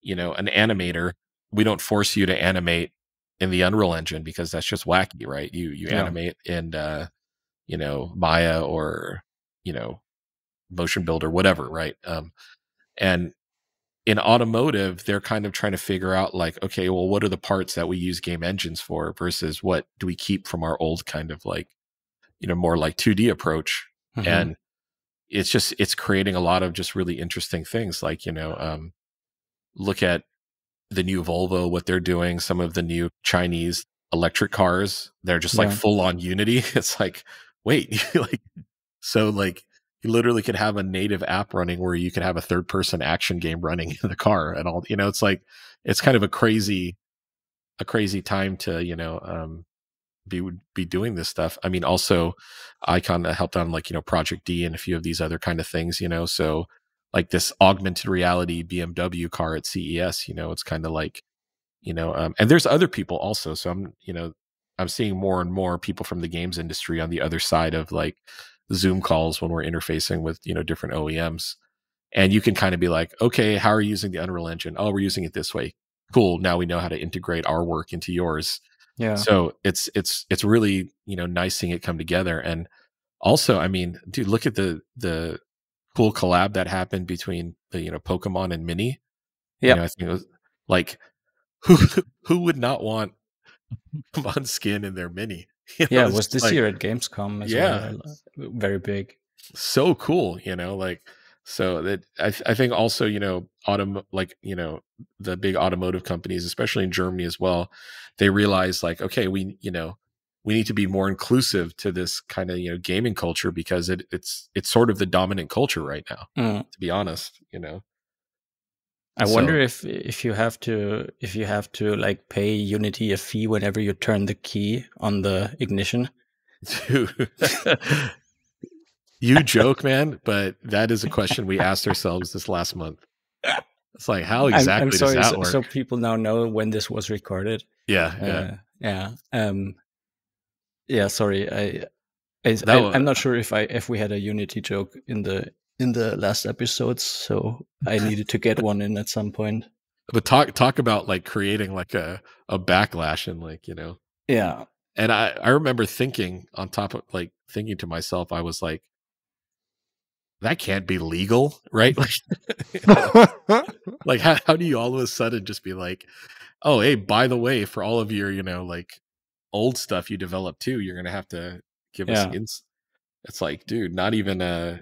you know, an animator, we don't force you to animate in the Unreal Engine because that's just wacky, right? You Yeah. animate in, you know, Maya, or, you know, Motion Builder, whatever, right? And in automotive, they're kind of trying to figure out, like, okay, well, what are the parts that we use game engines for versus what do we keep from our old kind of, like, you know, more like 2D approach. Mm-hmm. And it's creating a lot of just really interesting things. Like, you know, look at the new Volvo, what they're doing, some of the new Chinese electric cars, they're just like Yeah. full on Unity. It's like, wait, like, so, like, you literally could have a native app running where you could have a third person action game running in the car and all, you know, it's like, it's kind of a crazy time to, you know, be doing this stuff. I mean, also, Icon helped on, like, you know, Project D and a few of these other kind of things, you know. So, like, this augmented reality BMW car at CES, you know, it's kind of like, you know, and there's other people also. So I'm, you know, I'm seeing more and more people from the games industry on the other side of, like, Zoom calls when we're interfacing with, you know, different OEMs. And you can kind of be like, okay, how are you using the Unreal Engine? Oh, we're using it this way. cool. Now we know how to integrate our work into yours. Yeah. So it's really, nice seeing it come together. And also, I mean, dude, look at the cool collab that happened between the, Pokemon and Mini. Yeah. I think it was like, who who would not want Pokemon skin in their Mini? Yeah, it it's was just this like, year at Gamescom as yeah, well. Very big. so cool, like, so that I think also, the big automotive companies, especially in Germany as well, they realize like, okay, we need to be more inclusive to this kind of, gaming culture, because it's sort of the dominant culture right now, to be honest, I wonder So if you have to like pay Unity a fee whenever you turn the key on the ignition. dude, you joke, man, but that is a question we asked ourselves this last month. It's like, how I'm exactly does sorry, that so work? people now know when this was recorded. Yeah. Yeah. Yeah. Sorry. That was, I'm not sure if we had a Unity joke in the last episodes, so I needed to get one in at some point. but talk about like creating like a backlash, and like, Yeah. and I remember thinking, on top of like thinking to myself, I was like, that can't be legal, right? Like, like how do you all of a sudden just be like, oh, hey, by the way, for all of your, like old stuff you developed too, you're gonna have to give us Yeah. it's like, dude, not even yeah,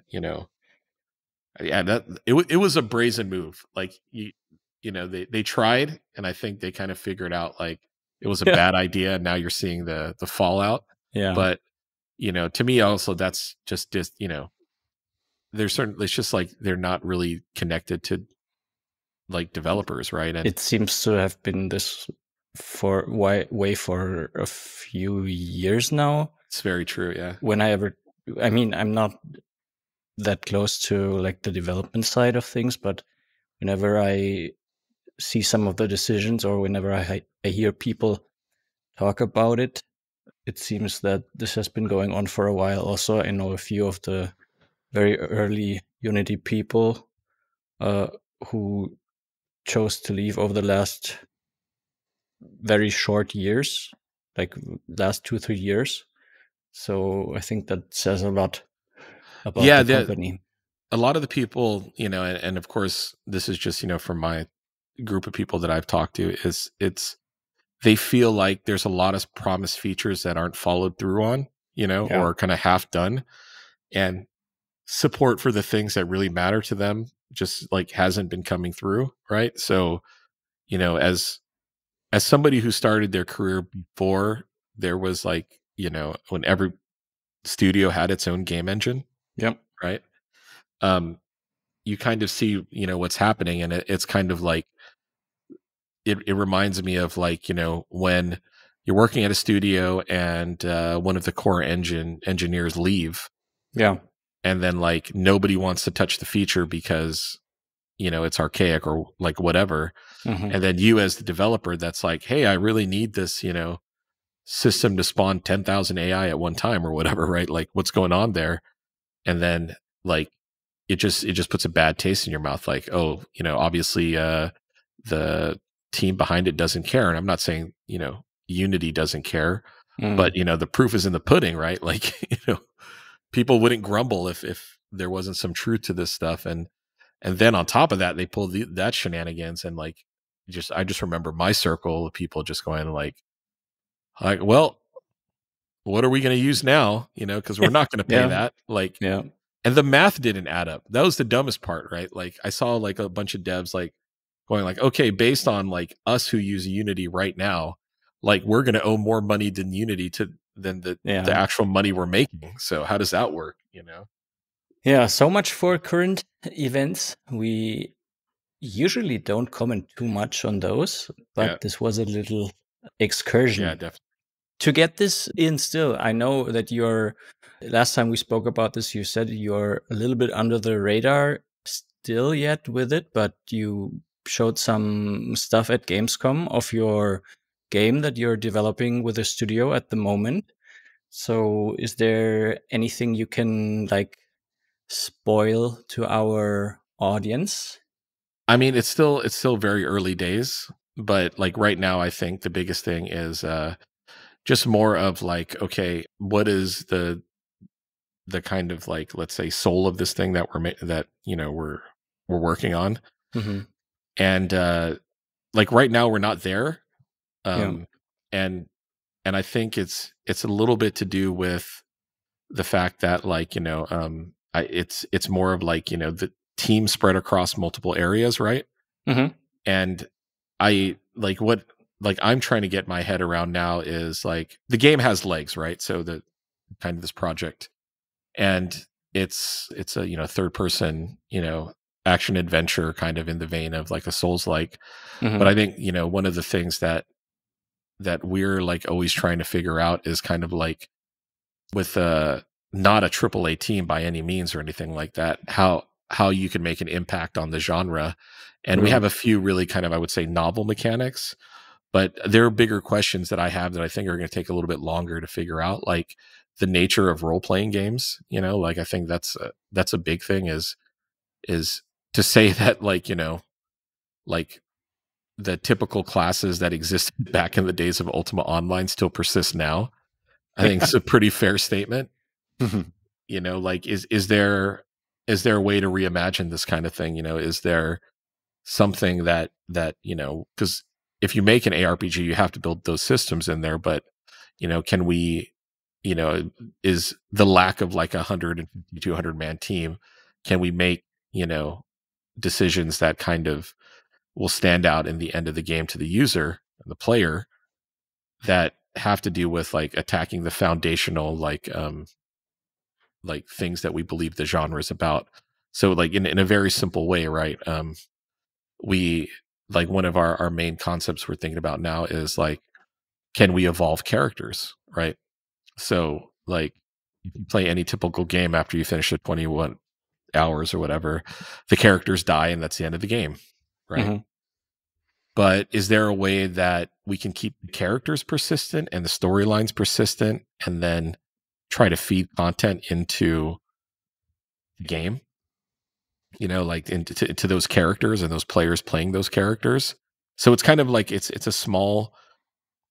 that it was a brazen move. Like, they tried, and I think they kind of figured out like it was a Yeah. bad idea, and now you're seeing the fallout. Yeah. But to me also, that's just there's certain, it's just like they're not really connected to like developers, right? And It seems to have been this for way for a few years now. it's very true, yeah. I mean, I'm not that close to like the development side of things, but whenever I see some of the decisions, or whenever I hear people talk about it, it seems that this has been going on for a while. Also, I know a few of the very early Unity people who chose to leave over the last very short years, like last 2-3 years. So I think that says a lot about Yeah, the company. a lot of the people, and of course this is just, from my group of people that I've talked to, is they feel like there's a lot of promised features that aren't followed through on, Yeah. or kind of half done, and support for the things that really matter to them just like hasn't been coming through, right? So, as somebody who started their career before there was like, when every studio had its own game engine, Yep. right? You kind of see, what's happening, and it's kind of like, it reminds me of like, when you're working at a studio and one of the core engineers leave, Yeah. and then like nobody wants to touch the feature because it's archaic or like whatever. Mhm. And then you as the developer, that's like, hey, I really need this, system to spawn 10,000 AI at one time or whatever, right? Like, what's going on there? And then like it just puts a bad taste in your mouth, like, oh, obviously the team behind it doesn't care. And I'm not saying, Unity doesn't care, but the proof is in the pudding, right? Like, people wouldn't grumble if there wasn't some truth to this stuff. And then on top of that, they pulled that shenanigans, and like, I just remember my circle of people just going like, well, what are we going to use now? Because we're not going to pay Yeah. that. Like, Yeah. and the math didn't add up. That was the dumbest part, right? Like, I saw like a bunch of devs like going like, okay, based on like us who use Unity right now, like we're going to owe more money than Unity than the actual money we're making. So how does that work? Yeah. So much for current events. We usually don't comment too much on those, but this was a little excursion. Yeah, definitely. To get this in still, I know that last time we spoke about this, you said you're a little bit under the radar still yet with it, but you showed some stuff at Gamescom of your game that you're developing with a studio at the moment. So is there anything you can like spoil to our audience? I mean, it's still very early days. But like right now, I think the biggest thing is just more of like, okay, what is the kind of like, let's say, soul of this thing that we're working on. Mm-hmm. And like right now we're not there. Yeah. And I think it's a little bit to do with the fact that like, it's more of like, the team spread across multiple areas, right? Mm-hmm. And I like what like I'm trying to get my head around now is like the game has legs, right? So the kind of this project, and it's a third person action adventure kind of in the vein of like a Souls like. Mm-hmm. But I think one of the things that we're like always trying to figure out is kind of like with not a triple A team by any means or anything like that, how you can make an impact on the genre. And we Right. have a few really kind of, I would say, novel mechanics, but there are bigger questions that I have that I think are going to take a little bit longer to figure out, like the nature of role playing games. Like I think that's a big thing is to say that like like the typical classes that existed back in the days of Ultima Online still persist now. I think it's a pretty fair statement. Like is there a way to reimagine this kind of thing? Is there something that because if you make an ARPG, you have to build those systems in there. But can we, is the lack of like 150, 200 man team, can we make decisions that kind of will stand out in the end of the game to the user and the player that have to do with like attacking the foundational like things that we believe the genre is about. So like in a very simple way, right? We like one of our main concepts we're thinking about now is like, can we evolve characters, right? So like if you play any typical game after you finish the 21 hours or whatever, the characters die and that's the end of the game, right? Mm-hmm. But is there a way that we can keep the characters persistent and the storylines persistent and then try to feed content into the game? Like into those characters and those players playing those characters. So it's kind of like it's a small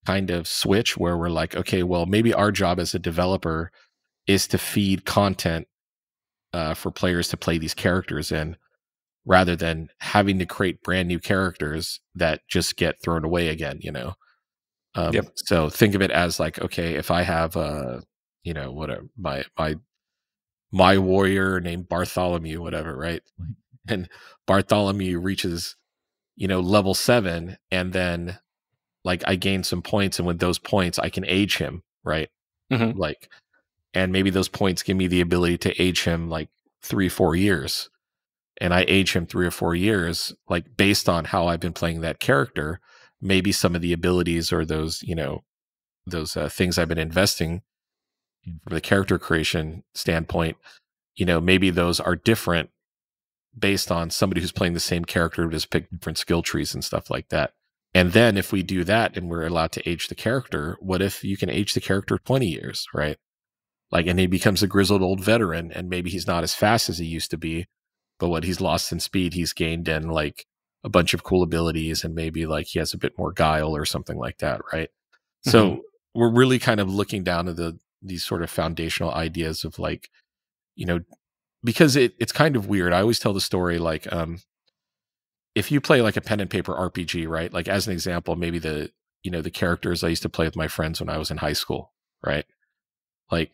kind of switch where we're like, okay, well, maybe our job as a developer is to feed content for players to play these characters in, rather than having to create brand new characters that just get thrown away again. Yep. So think of it as like, okay, if I have whatever my warrior named Bartholomew, whatever, right? And Bartholomew reaches, level 7, and then like I gain some points, and with those points I can age him, right? Mm-hmm. Like, and maybe those points give me the ability to age him like 3-4 years. And I age him 3 or 4 years, like based on how I've been playing that character. Maybe some of the abilities or those, those things I've been investing from the character creation standpoint, maybe those are different based on somebody who's playing the same character who just picked different skill trees and stuff like that. And then if we do that and we're allowed to age the character, what if you can age the character 20 years, right? Like, and he becomes a grizzled old veteran, and maybe he's not as fast as he used to be, but what he's lost in speed, he's gained in like a bunch of cool abilities, and maybe like he has a bit more guile or something like that, right? Mm-hmm. So we're really kind of looking down to these sort of foundational ideas of like, because it's kind of weird. I always tell the story like, if you play like a pen and paper RPG, right? Like as an example, maybe the characters I used to play with my friends when I was in high school, right? Like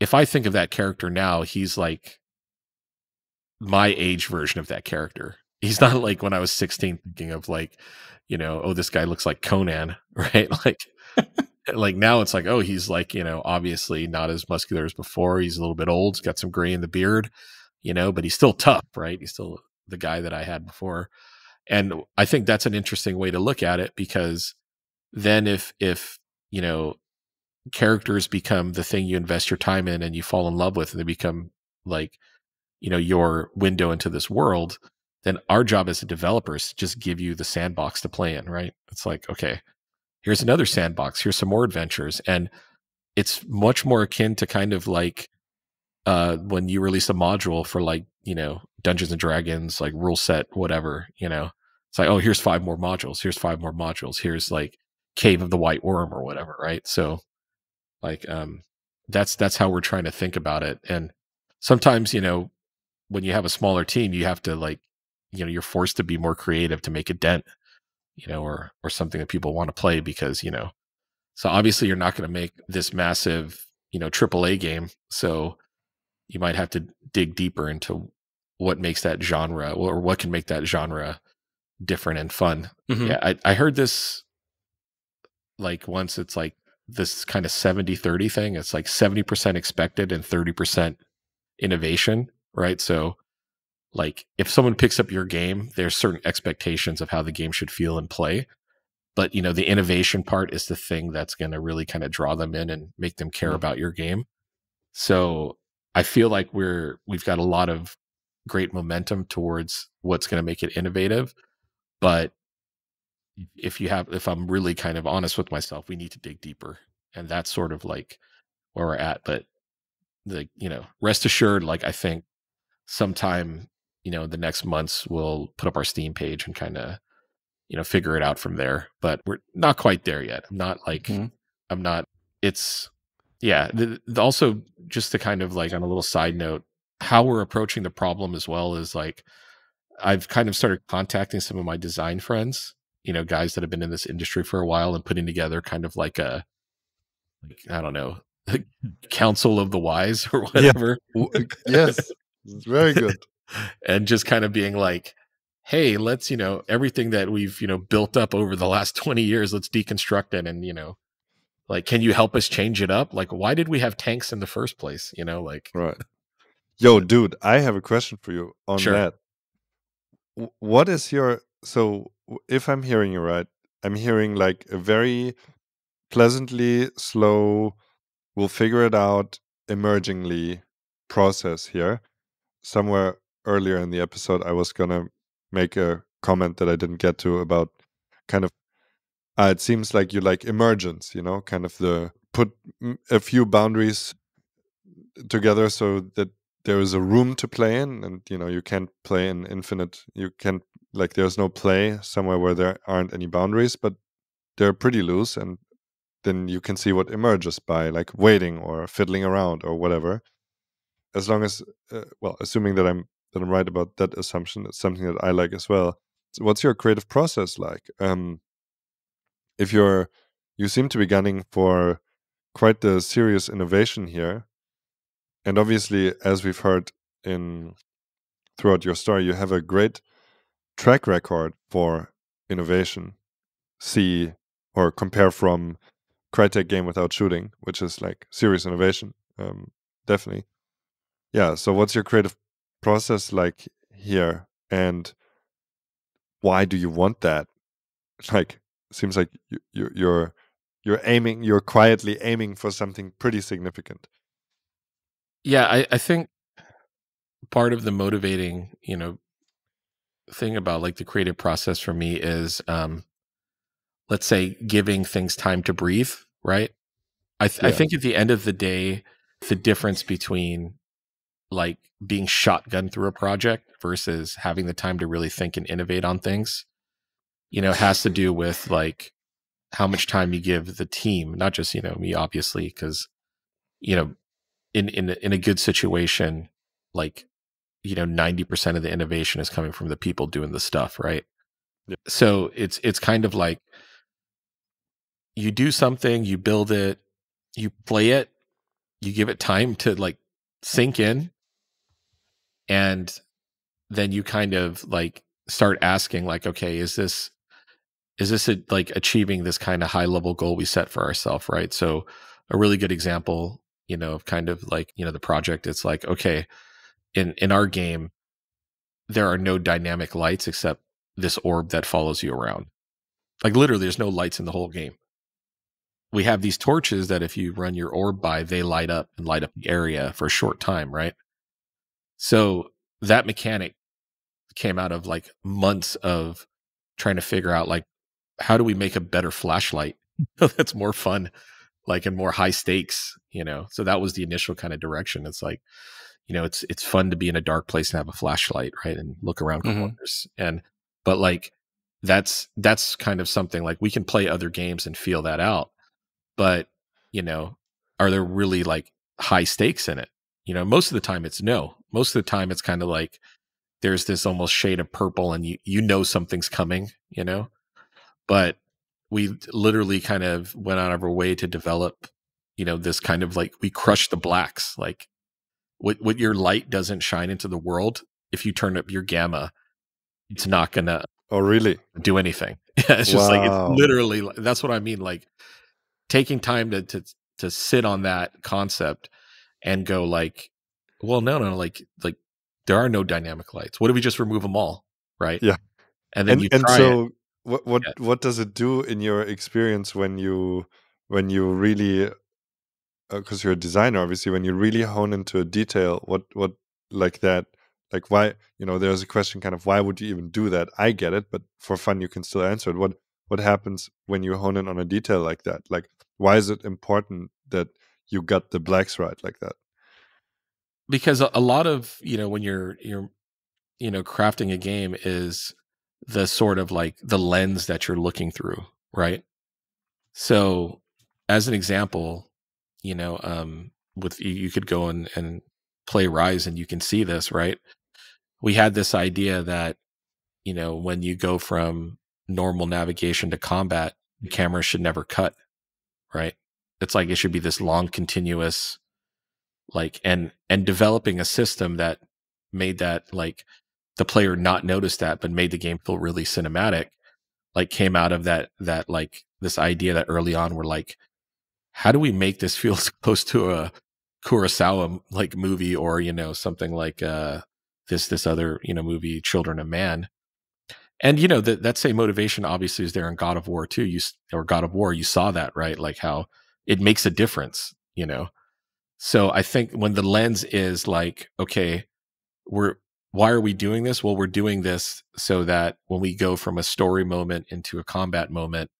if I think of that character now, he's like my age version of that character. He's not like when I was 16 thinking of like, oh, this guy looks like Conan, right? Like now it's like, oh, he's like, obviously not as muscular as before. He's a little bit old. He's got some gray in the beard, but he's still tough, right? He's still the guy that I had before. And I think that's an interesting way to look at it, because then if characters become the thing you invest your time in and you fall in love with, and they become like, your window into this world, then our job as a developer is to just give you the sandbox to play in, right? It's like, okay, here's another sandbox. Here's some more adventures. And it's much more akin to kind of like when you release a module for like, Dungeons and Dragons, like rule set, whatever, It's like, oh, here's 5 more modules. Here's 5 more modules. Here's like Cave of the White Worm or whatever, right? So like that's how we're trying to think about it. And sometimes, when you have a smaller team, you have to like, you're forced to be more creative to make a dent, or something that people want to play because, so obviously you're not going to make this massive, AAA game. So you might have to dig deeper into what makes that genre or what can make that genre different and fun. Mhm. Yeah. I heard this like once. It's like this kind of 70-30 thing. It's like 70% expected and 30% innovation, right? So like if someone picks up your game, there's certain expectations of how the game should feel and play. But the innovation part is the thing that's going to really kind of draw them in and make them care about your game. So I feel like we've got a lot of great momentum towards what's going to make it innovative. But if I'm really kind of honest with myself, we need to dig deeper. And that's sort of like where we're at. But rest assured, like I think sometime, the next months we'll put up our Steam page and kind of, figure it out from there. But we're not quite there yet. I'm not like, Mhm. I'm not, it's, yeah. Also, just to kind of like on a little side note, how we're approaching the problem as well is like, I've kind of started contacting some of my design friends, guys that have been in this industry for a while and putting together kind of like I don't know, council of the wise or whatever. Yes, it's very good. And just kind of being like, hey, let's, everything that we've, built up over the last 20 years, let's deconstruct it. And, like, can you help us change it up? Like, why did we have tanks in the first place? Like, Right. Yo, dude, I have a question for you on Sure. that. What is if I'm hearing you right, I'm hearing like a very pleasantly slow, we'll figure it out emergingly process here. Somewhere earlier in the episode, I was gonna make a comment that I didn't get to about kind of it seems like you like emergence, kind of the put a few boundaries together so that there is a room to play in, and you can't play in infinite. You can't like there's no play somewhere where there aren't any boundaries, but they're pretty loose, and then you can see what emerges by like waiting or fiddling around or whatever. As long as, assuming that I'm right about that assumption, it's something that I like as well. So what's your creative process like? If you seem to be gunning for quite the serious innovation here, and obviously, as we've heard throughout your story, you have a great track record for innovation. See or compare from Crytek Game Without Shooting, which is like serious innovation. Definitely. Yeah. So what's your creative process like here? And why do you want that? Like, seems like you're quietly aiming for something pretty significant. Yeah, I think part of the motivating, thing about like the creative process for me is, let's say, giving things time to breathe, right? I Yeah. think at the end of the day, the difference between like being shotgun through a project versus having the time to really think and innovate on things, has to do with like how much time you give the team, not just, me, obviously, because, in a good situation, like, 90% of the innovation is coming from the people doing the stuff, right? Yeah. So it's kind of like you do something, you build it, you play it, you give it time to like sink in, and then you kind of like start asking like, okay, is this like achieving this kind of high level goal we set for ourselves, right? So a really good example, of kind of like, the project, it's like, okay, in our game, there are no dynamic lights except this orb that follows you around. Like literally there's no lights in the whole game. We have these torches that if you run your orb by, they light up and light up the area for a short time, right? So that mechanic came out of like months of trying to figure out like, how do we make a better flashlight that's more fun, like, and more high stakes, So that was the initial kind of direction. It's like, it's fun to be in a dark place and have a flashlight, right? And look around corners. But like, that's kind of something like we can play other games and feel that out, but are there really like high stakes in it? Most of the time it's no. Most of the time it's kind of like there's this almost shade of purple, and something's coming, but we literally kind of went out of our way to develop, this kind of like we crush the blacks. Like what your light doesn't shine into the world, if you turn up your gamma, it's not gonna really do anything. Yeah, it's just like it's Wow. literally that's what I mean. Like taking time to sit on that concept and go like, well, no, like there are no dynamic lights. What if we just remove them all, right? Yeah. And then you And try it. so what does it do in your experience when you really, because you're a designer, obviously, when you really hone into a detail, what like that, like why, there's a question kind of why would you even do that? I get it, but for fun you can still answer it. What happens when you hone in on a detail like that? Like why is it important that you got the blacks right like that? Because a lot of when you're crafting a game is the sort of like the lens that you're looking through, right? So as an example, with you could go and play Rise and you can see this, right? We had this idea that when you go from normal navigation to combat, the camera should never cut, right? It's like it should be this long continuous, like, and developing a system that made that like the player not notice that, but made the game feel really cinematic, like came out of that like this idea that early on we're like, how do we make this feel as close to a Kurosawa like movie, or something like this other movie, Children of Man. And that same motivation obviously is there in God of War too. God of War, you saw that, right? Like how it makes a difference, So I think when the lens is like, okay, why are we doing this? Well, we're doing this so that when we go from a story moment into a combat moment,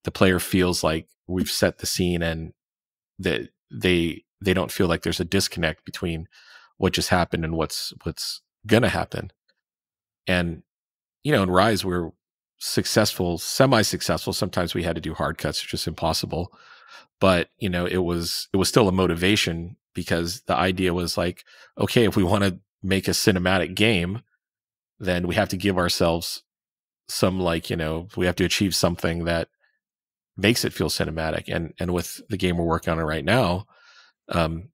the player feels like we've set the scene, and that they don't feel like there's a disconnect between what just happened and what's gonna happen. And in Rise, we're successful, semi-successful. Sometimes we had to do hard cuts, which is impossible. But it was still a motivation, because the idea was like, okay, if we want to make a cinematic game, then we have to give ourselves some like we have to achieve something that makes it feel cinematic. And with the game we're working on right now, the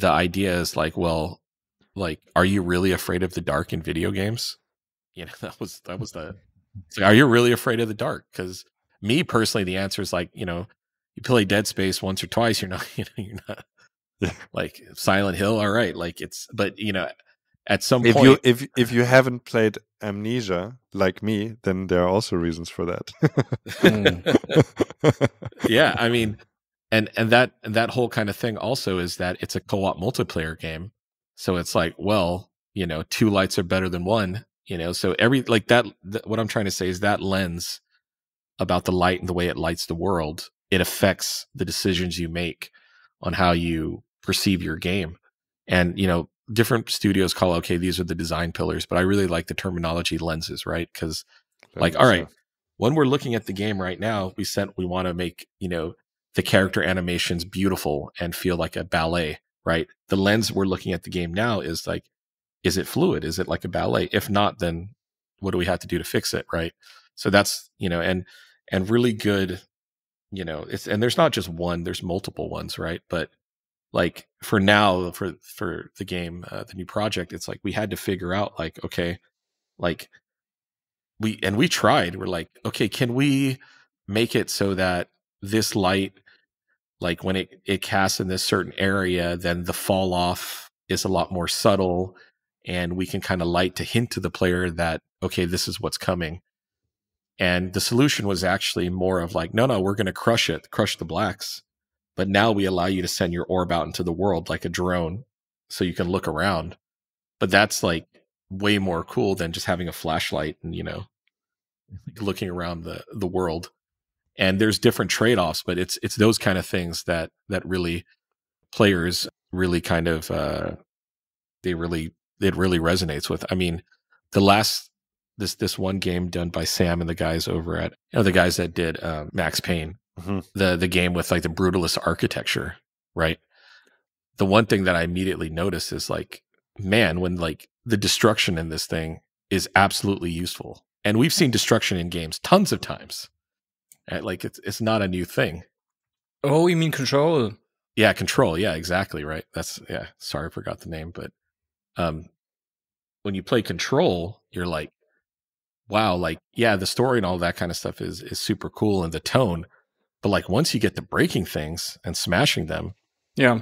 idea is like, well, like, are you really afraid of the dark in video games? That was the. It's like, are you really afraid of the dark? Because me personally, the answer is like, you play Dead Space once or twice, you're not, you're not like Silent Hill. All right, like but at some point, if you haven't played Amnesia like me, then there are also reasons for that. Yeah, I mean, and that whole kind of thing also is that it's a co-op multiplayer game, so it's like, well, two lights are better than one. So every like that. What I'm trying to say is that lens about the light and the way it lights the world, it affects the decisions you make on how you perceive your game. And different studios call, okay, these are the design pillars, but I really like the terminology lenses, right? Because like, all right, when we're looking at the game right now, we want to make the character animations beautiful and feel like a ballet, right? The lens we're looking at the game now is like, is it fluid? Is it like a ballet? If not, then what do we have to do to fix it, right? So that's and really good, it's, and there's not just one, there's multiple ones, right? But like for now, for the game, the new project, it's like we had to figure out like, okay, like we tried, we're like, okay, can we make it so that this light, like when it casts in this certain area, then the fall off is a lot more subtle, and we can kind of light to hint to the player that, okay, this is what's coming. And the solution was actually more of like, no, we're going to crush the blacks. But now we allow you to send your orb out into the world like a drone so you can look around. But that's like way more cool than just having a flashlight and, looking around the world. And there's different trade-offs, but it's those kind of things that really players really kind of, it really resonates with. I mean, the last this one game done by Sam and the guys over at the guys that did Max Payne, the game with like the brutalist architecture, right? The one thing that I immediately noticed is like, man, when like the destruction in this thing is absolutely useful, and we've seen destruction in games tons of times, right? Like it's not a new thing. Oh, you mean Control? Yeah, Control. Yeah, exactly. Right. Sorry, I forgot the name, but when you play Control, you're like, wow, like, yeah, the story and all that kind of stuff is super cool, and the tone. But like once you get to breaking things and smashing them, yeah,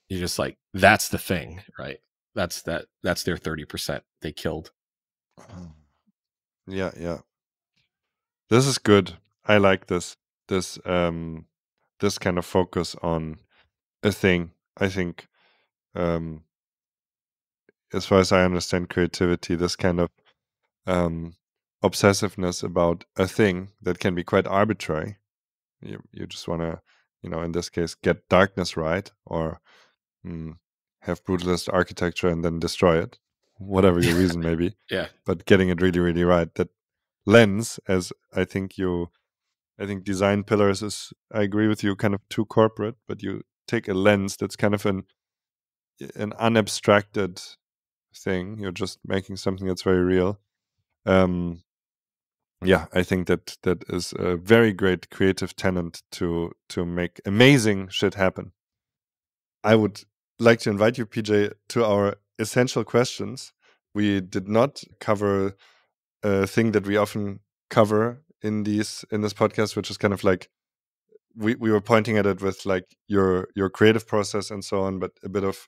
you're just like, that's the thing, right? That's their 30% they killed. Yeah. This is good. I like this kind of focus on a thing. I think, as far as I understand creativity, this kind of obsessiveness about a thing that can be quite arbitrary. You just want to, in this case, get darkness right, or have brutalist architecture and then destroy it, whatever your reason may be. Yeah. But getting it really, really right. That lens, as I think design pillars is, I agree with you, kind of too corporate, but you take a lens that's kind of an unabstracted thing. You're just making something that's very real. Yeah, I think that is a very great creative talent to make amazing shit happen. I would like to invite you, PJ, to our essential questions. We did not cover a thing that we often cover in this podcast, which is kind of like we were pointing at it with like your creative process and so on, but a bit of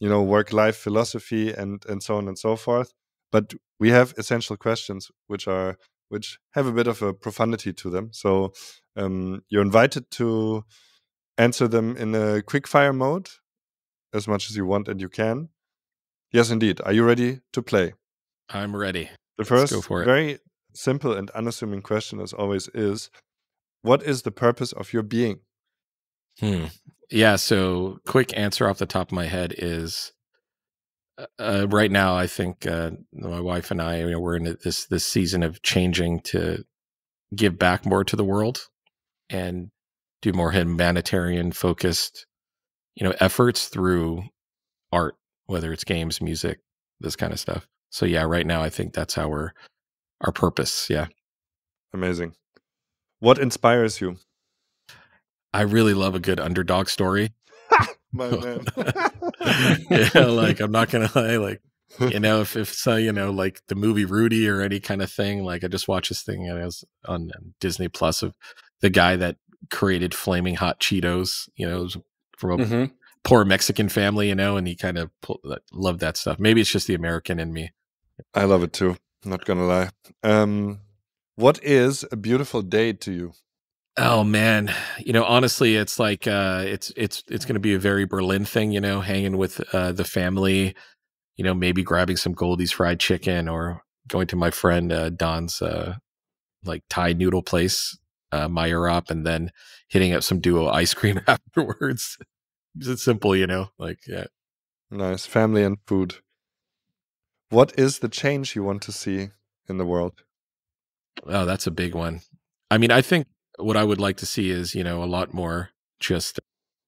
work-life philosophy and so on and so forth. But we have essential questions which have a bit of a profundity to them. So you're invited to answer them in a quick fire mode as much as you want and you can. Yes, indeed. Are you ready to play? I'm ready. The first, Let's go for it. Very simple and unassuming question, as always, is: what is the purpose of your being? Yeah. So, quick answer off the top of my head is right now. I think my wife and I, we're in this season of changing to give back more to the world and do more humanitarian focused, efforts through art, whether it's games, music, this kind of stuff. So yeah, right now I think that's our purpose. Yeah. Amazing. What inspires you? I really love a good underdog story. My man. Like I'm not gonna lie, like if so, like the movie Rudy or any kind of thing. Like I just watched this thing and it was on Disney Plus of the guy that created flaming hot Cheetos. It was from a poor Mexican family, and he kind of loved that stuff. Maybe it's just the American in me. I love it too. Not gonna lie. What is a beautiful day to you? Oh man, honestly, it's like it's going to be a very Berlin thing. Hanging with the family. Maybe grabbing some Goldie's fried chicken or going to my friend Don's like Thai noodle place, Meyerop, and then hitting up some Duo ice cream afterwards. It's simple, like yeah. Nice family and food. What is the change you want to see in the world? Oh, that's a big one. I mean, I think what I would like to see is, a lot more just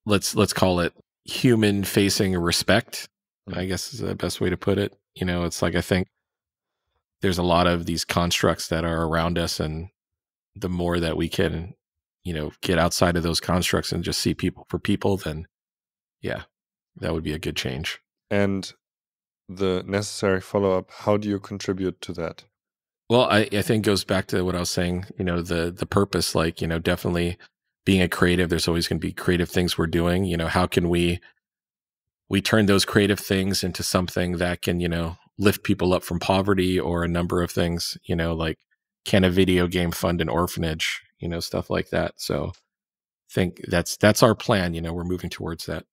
let's call it human facing respect, I guess is the best way to put it. It's like I think there's a lot of these constructs that are around us, and the more that we can, get outside of those constructs and just see people for people, then yeah, that would be a good change. And the necessary follow-up, how do you contribute to that? Well, I think it goes back to what I was saying, the purpose, like, definitely being a creative, there's always going to be creative things we're doing. How can we turn those creative things into something that can, lift people up from poverty, or a number of things, like can a video game fund an orphanage, stuff like that. So I think that's our plan. We're moving towards that.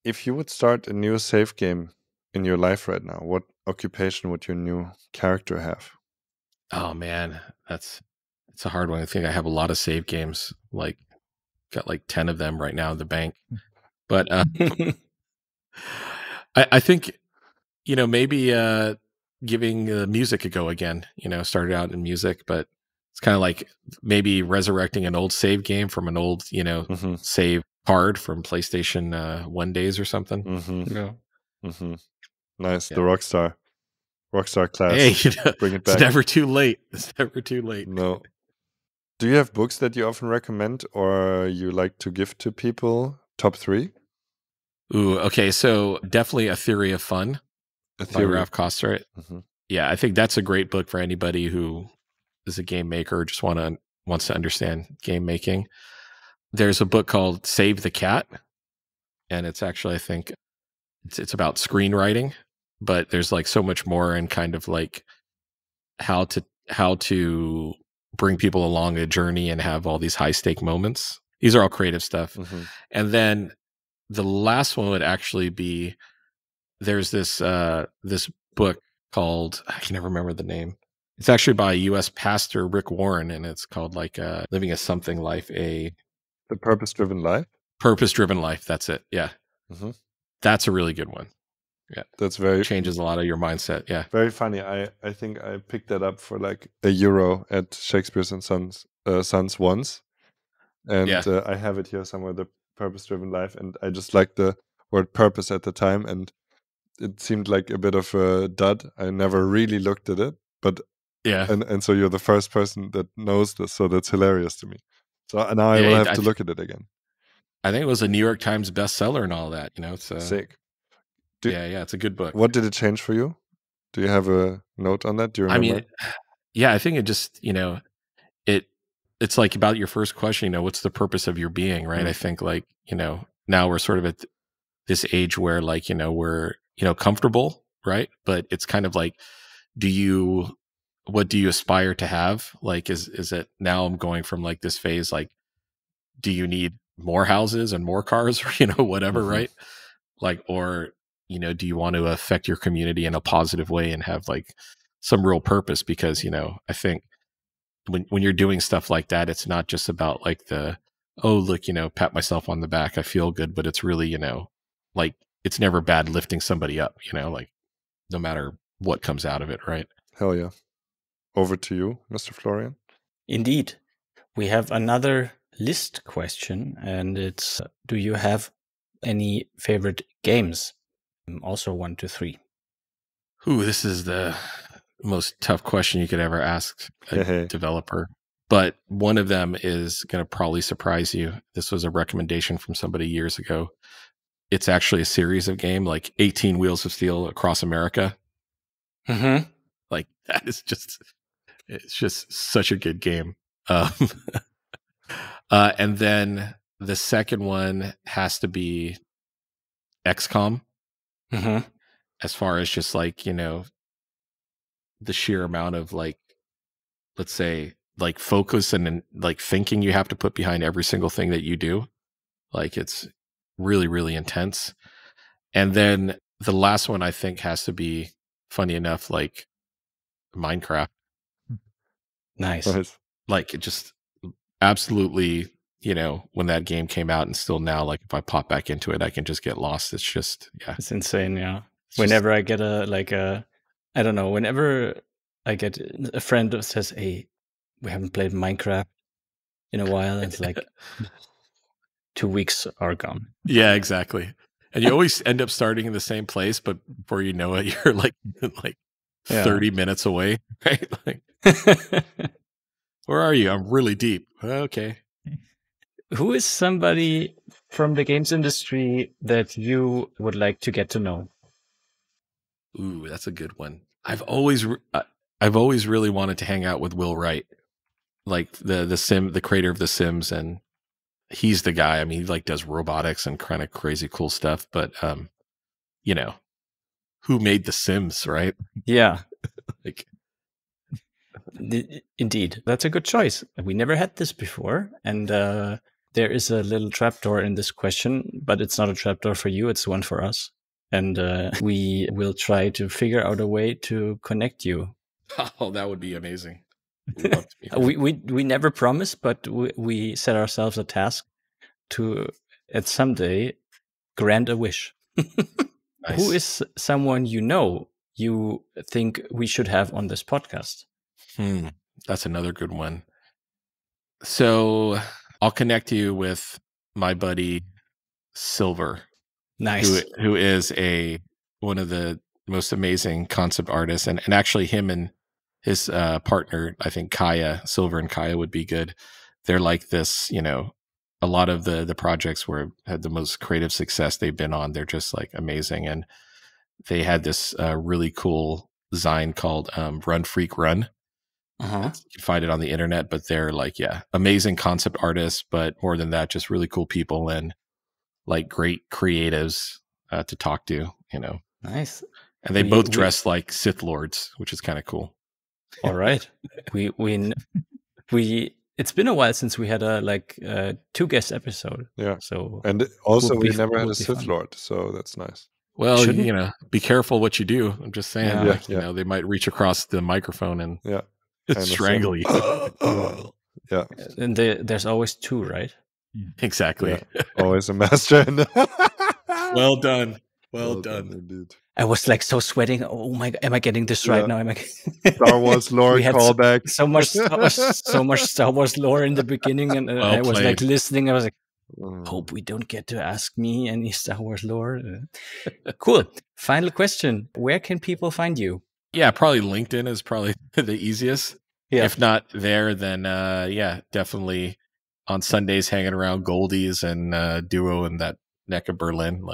If you would start a new save game in your life right now, what occupation would your new character have? Oh man, it's a hard one. I think I have a lot of save games, like got like 10 of them right now in the bank. But I think, maybe giving music a go again. Started out in music, but it's kind of like maybe resurrecting an old save game from an old, save card from PlayStation 1 days or something. Nice. Yeah. The rockstar class. Hey, bring it back. It's never too late. It's never too late. No. Do you have books that you often recommend or you like to give to people? Top 3? Ooh, okay. So definitely A Theory of Fun by Ralph Koster. Yeah, I think that's a great book for anybody who is a game maker or just wants to understand game making. There's a book called Save the Cat, and it's actually, I think, it's about screenwriting, but there's like so much more and kind of like how to bring people along a journey and have all these high stake moments. These are all creative stuff. And then the last one would actually be, there's this book called, I can never remember the name. It's actually by U.S. pastor Rick Warren, and it's called like Living a Something Life, The Purpose-Driven Life? Purpose-Driven Life, that's it, yeah. That's a really good one. Yeah, that's very changes a lot of your mindset. Yeah, very funny. I think I picked that up for like €1 at Shakespeare's and Sons once, and I have it here somewhere. The Purpose-Driven Life, and I just liked the word purpose at the time, and it seemed like a bit of a dud. I never really looked at it, but and so you're the first person that knows this, so that's hilarious to me. So now I will have to look at it again. I think it was a New York Times bestseller and all that. It's sick. It's a good book. What did it change for you? Do you have a note on that? Do you remember? I think it just, it's like about your first question, what's the purpose of your being, right? I think like, now we're sort of at this age where like, we're, comfortable, right? But it's kind of like, what do you aspire to have? Like, is it now I'm going from like this phase, like, do you need more houses and more cars or, whatever, right? Like, or, do you want to affect your community in a positive way and have like some real purpose? Because, I think when you're doing stuff like that, it's not just about like look, pat myself on the back, I feel good, but it's really, like it's never bad lifting somebody up, like no matter what comes out of it, right? Hell yeah. Over to you, Mr. Florian. Indeed. We have another list question, and it's, do you have any favorite games? Also 1 to 3. Ooh, this is the most tough question you could ever ask a developer. But one of them is going to probably surprise you. This was a recommendation from somebody years ago. It's actually a series of game, like 18 Wheels of Steel Across America. Like that is it's just such a good game. And then the second one has to be XCOM. As far as just like, the sheer amount of like, let's say like focus and like thinking you have to put behind every single thing that you do. Like it's really, really intense. And then the last one I think has to be, funny enough, like Minecraft. Nice. Like it just absolutely, when that game came out and still now, like if I pop back into it, I can just get lost. It's just, it's insane. Yeah. Whenever I get I don't know, whenever I get a friend that says, hey, we haven't played Minecraft in a while, it's like 2 weeks are gone. Yeah, exactly. And you always end up starting in the same place, but before you know it, you're like 30 minutes away, right? Like, where are you? I'm really deep. Okay. Who is somebody from the games industry that you would like to get to know? Ooh, that's a good one. I've always really wanted to hang out with Will Wright, like the creator of The Sims, and he's the guy. I mean, he like does robotics and kind of crazy cool stuff. But who made The Sims, right? Yeah, like indeed, that's a good choice. We never had this before, and there is a little trapdoor in this question, but it's not a trapdoor for you; it's one for us. And we will try to figure out a way to connect you. Oh, that would be amazing. We never promise, but we set ourselves a task to, at some day, grant a wish. Nice. Who is someone you you think we should have on this podcast? That's another good one. So I'll connect you with my buddy Silver. Nice. Who is one of the most amazing concept artists, and actually him and his partner, I think Kaya, Silver and Kaya would be good. They're like this, a lot of the projects where had the most creative success they've been on. They're just like amazing, and they had this really cool design called Run Freak Run. You can find it on the internet, but they're like, amazing concept artists, but more than that, just really cool people and like great creatives to talk to, Nice. And they both dress like Sith Lords, which is kind of cool. All right. It's been a while since we had a 2 guest episode. Yeah. So and also we never had a Sith Lord, so that's nice. Well, be careful what you do. I'm just saying, they might reach across the microphone and strangle you. Yeah. And there's always 2, right? Exactly. Yeah. Always a master. Well done. Well done. Indeed. I was like so sweating. Oh my God, am I getting this right now? Am I Star Wars lore callback. So much Star Wars lore in the beginning, and I was like listening. I was like, hope we don't get to ask me any Star Wars lore. Cool. Final question. Where can people find you? Yeah, probably LinkedIn is probably the easiest. Yeah. If not there, then definitely on Sundays hanging around Goldie's and Duo in that neck of Berlin,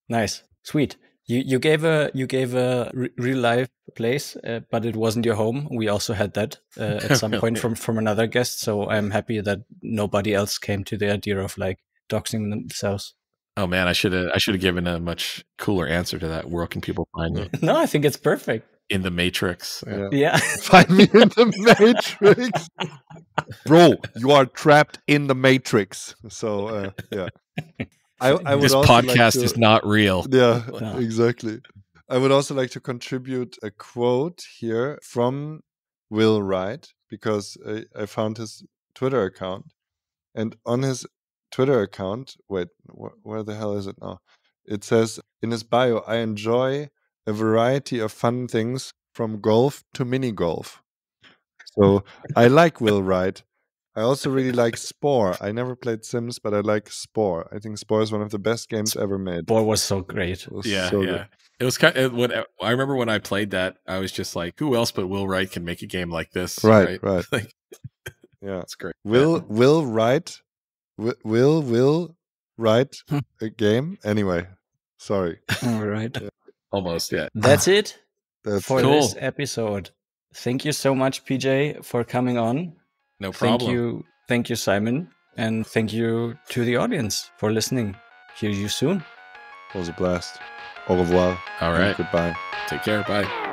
Nice. Sweet. You gave a real life place, but it wasn't your home. We also had that at some point from another guest. So I'm happy that nobody else came to the idea of like doxing themselves. Oh man, I should have given a much cooler answer to that. Where can people find me? No, I think it's perfect. In the Matrix. Yeah. Find me in the Matrix. Bro, you are trapped in the Matrix. So yeah. I would this also podcast like is not real. Yeah, exactly. I would also like to contribute a quote here from Will Wright, because I found his Twitter account. And on his Twitter account, wait, where the hell is it now? It says in his bio, I enjoy a variety of fun things from golf to mini golf. So I like Will Wright. I also really like Spore. I never played Sims, but I like Spore. I think Spore is one of the best games ever made. Spore was so great. Good. It was kind of I remember when I played that, I was just like, who else but Will Wright can make a game like this? Right. Like, yeah, it's great. Will Wright write a game? Anyway, sorry. All right. Yeah. Almost, yeah. That's it for cool. this episode. Thank you so much, PJ, for coming on. No problem. Thank you, Simon. And thank you to the audience for listening. Hear you soon. It was a blast. Au revoir. All right. Goodbye. Take care. Bye.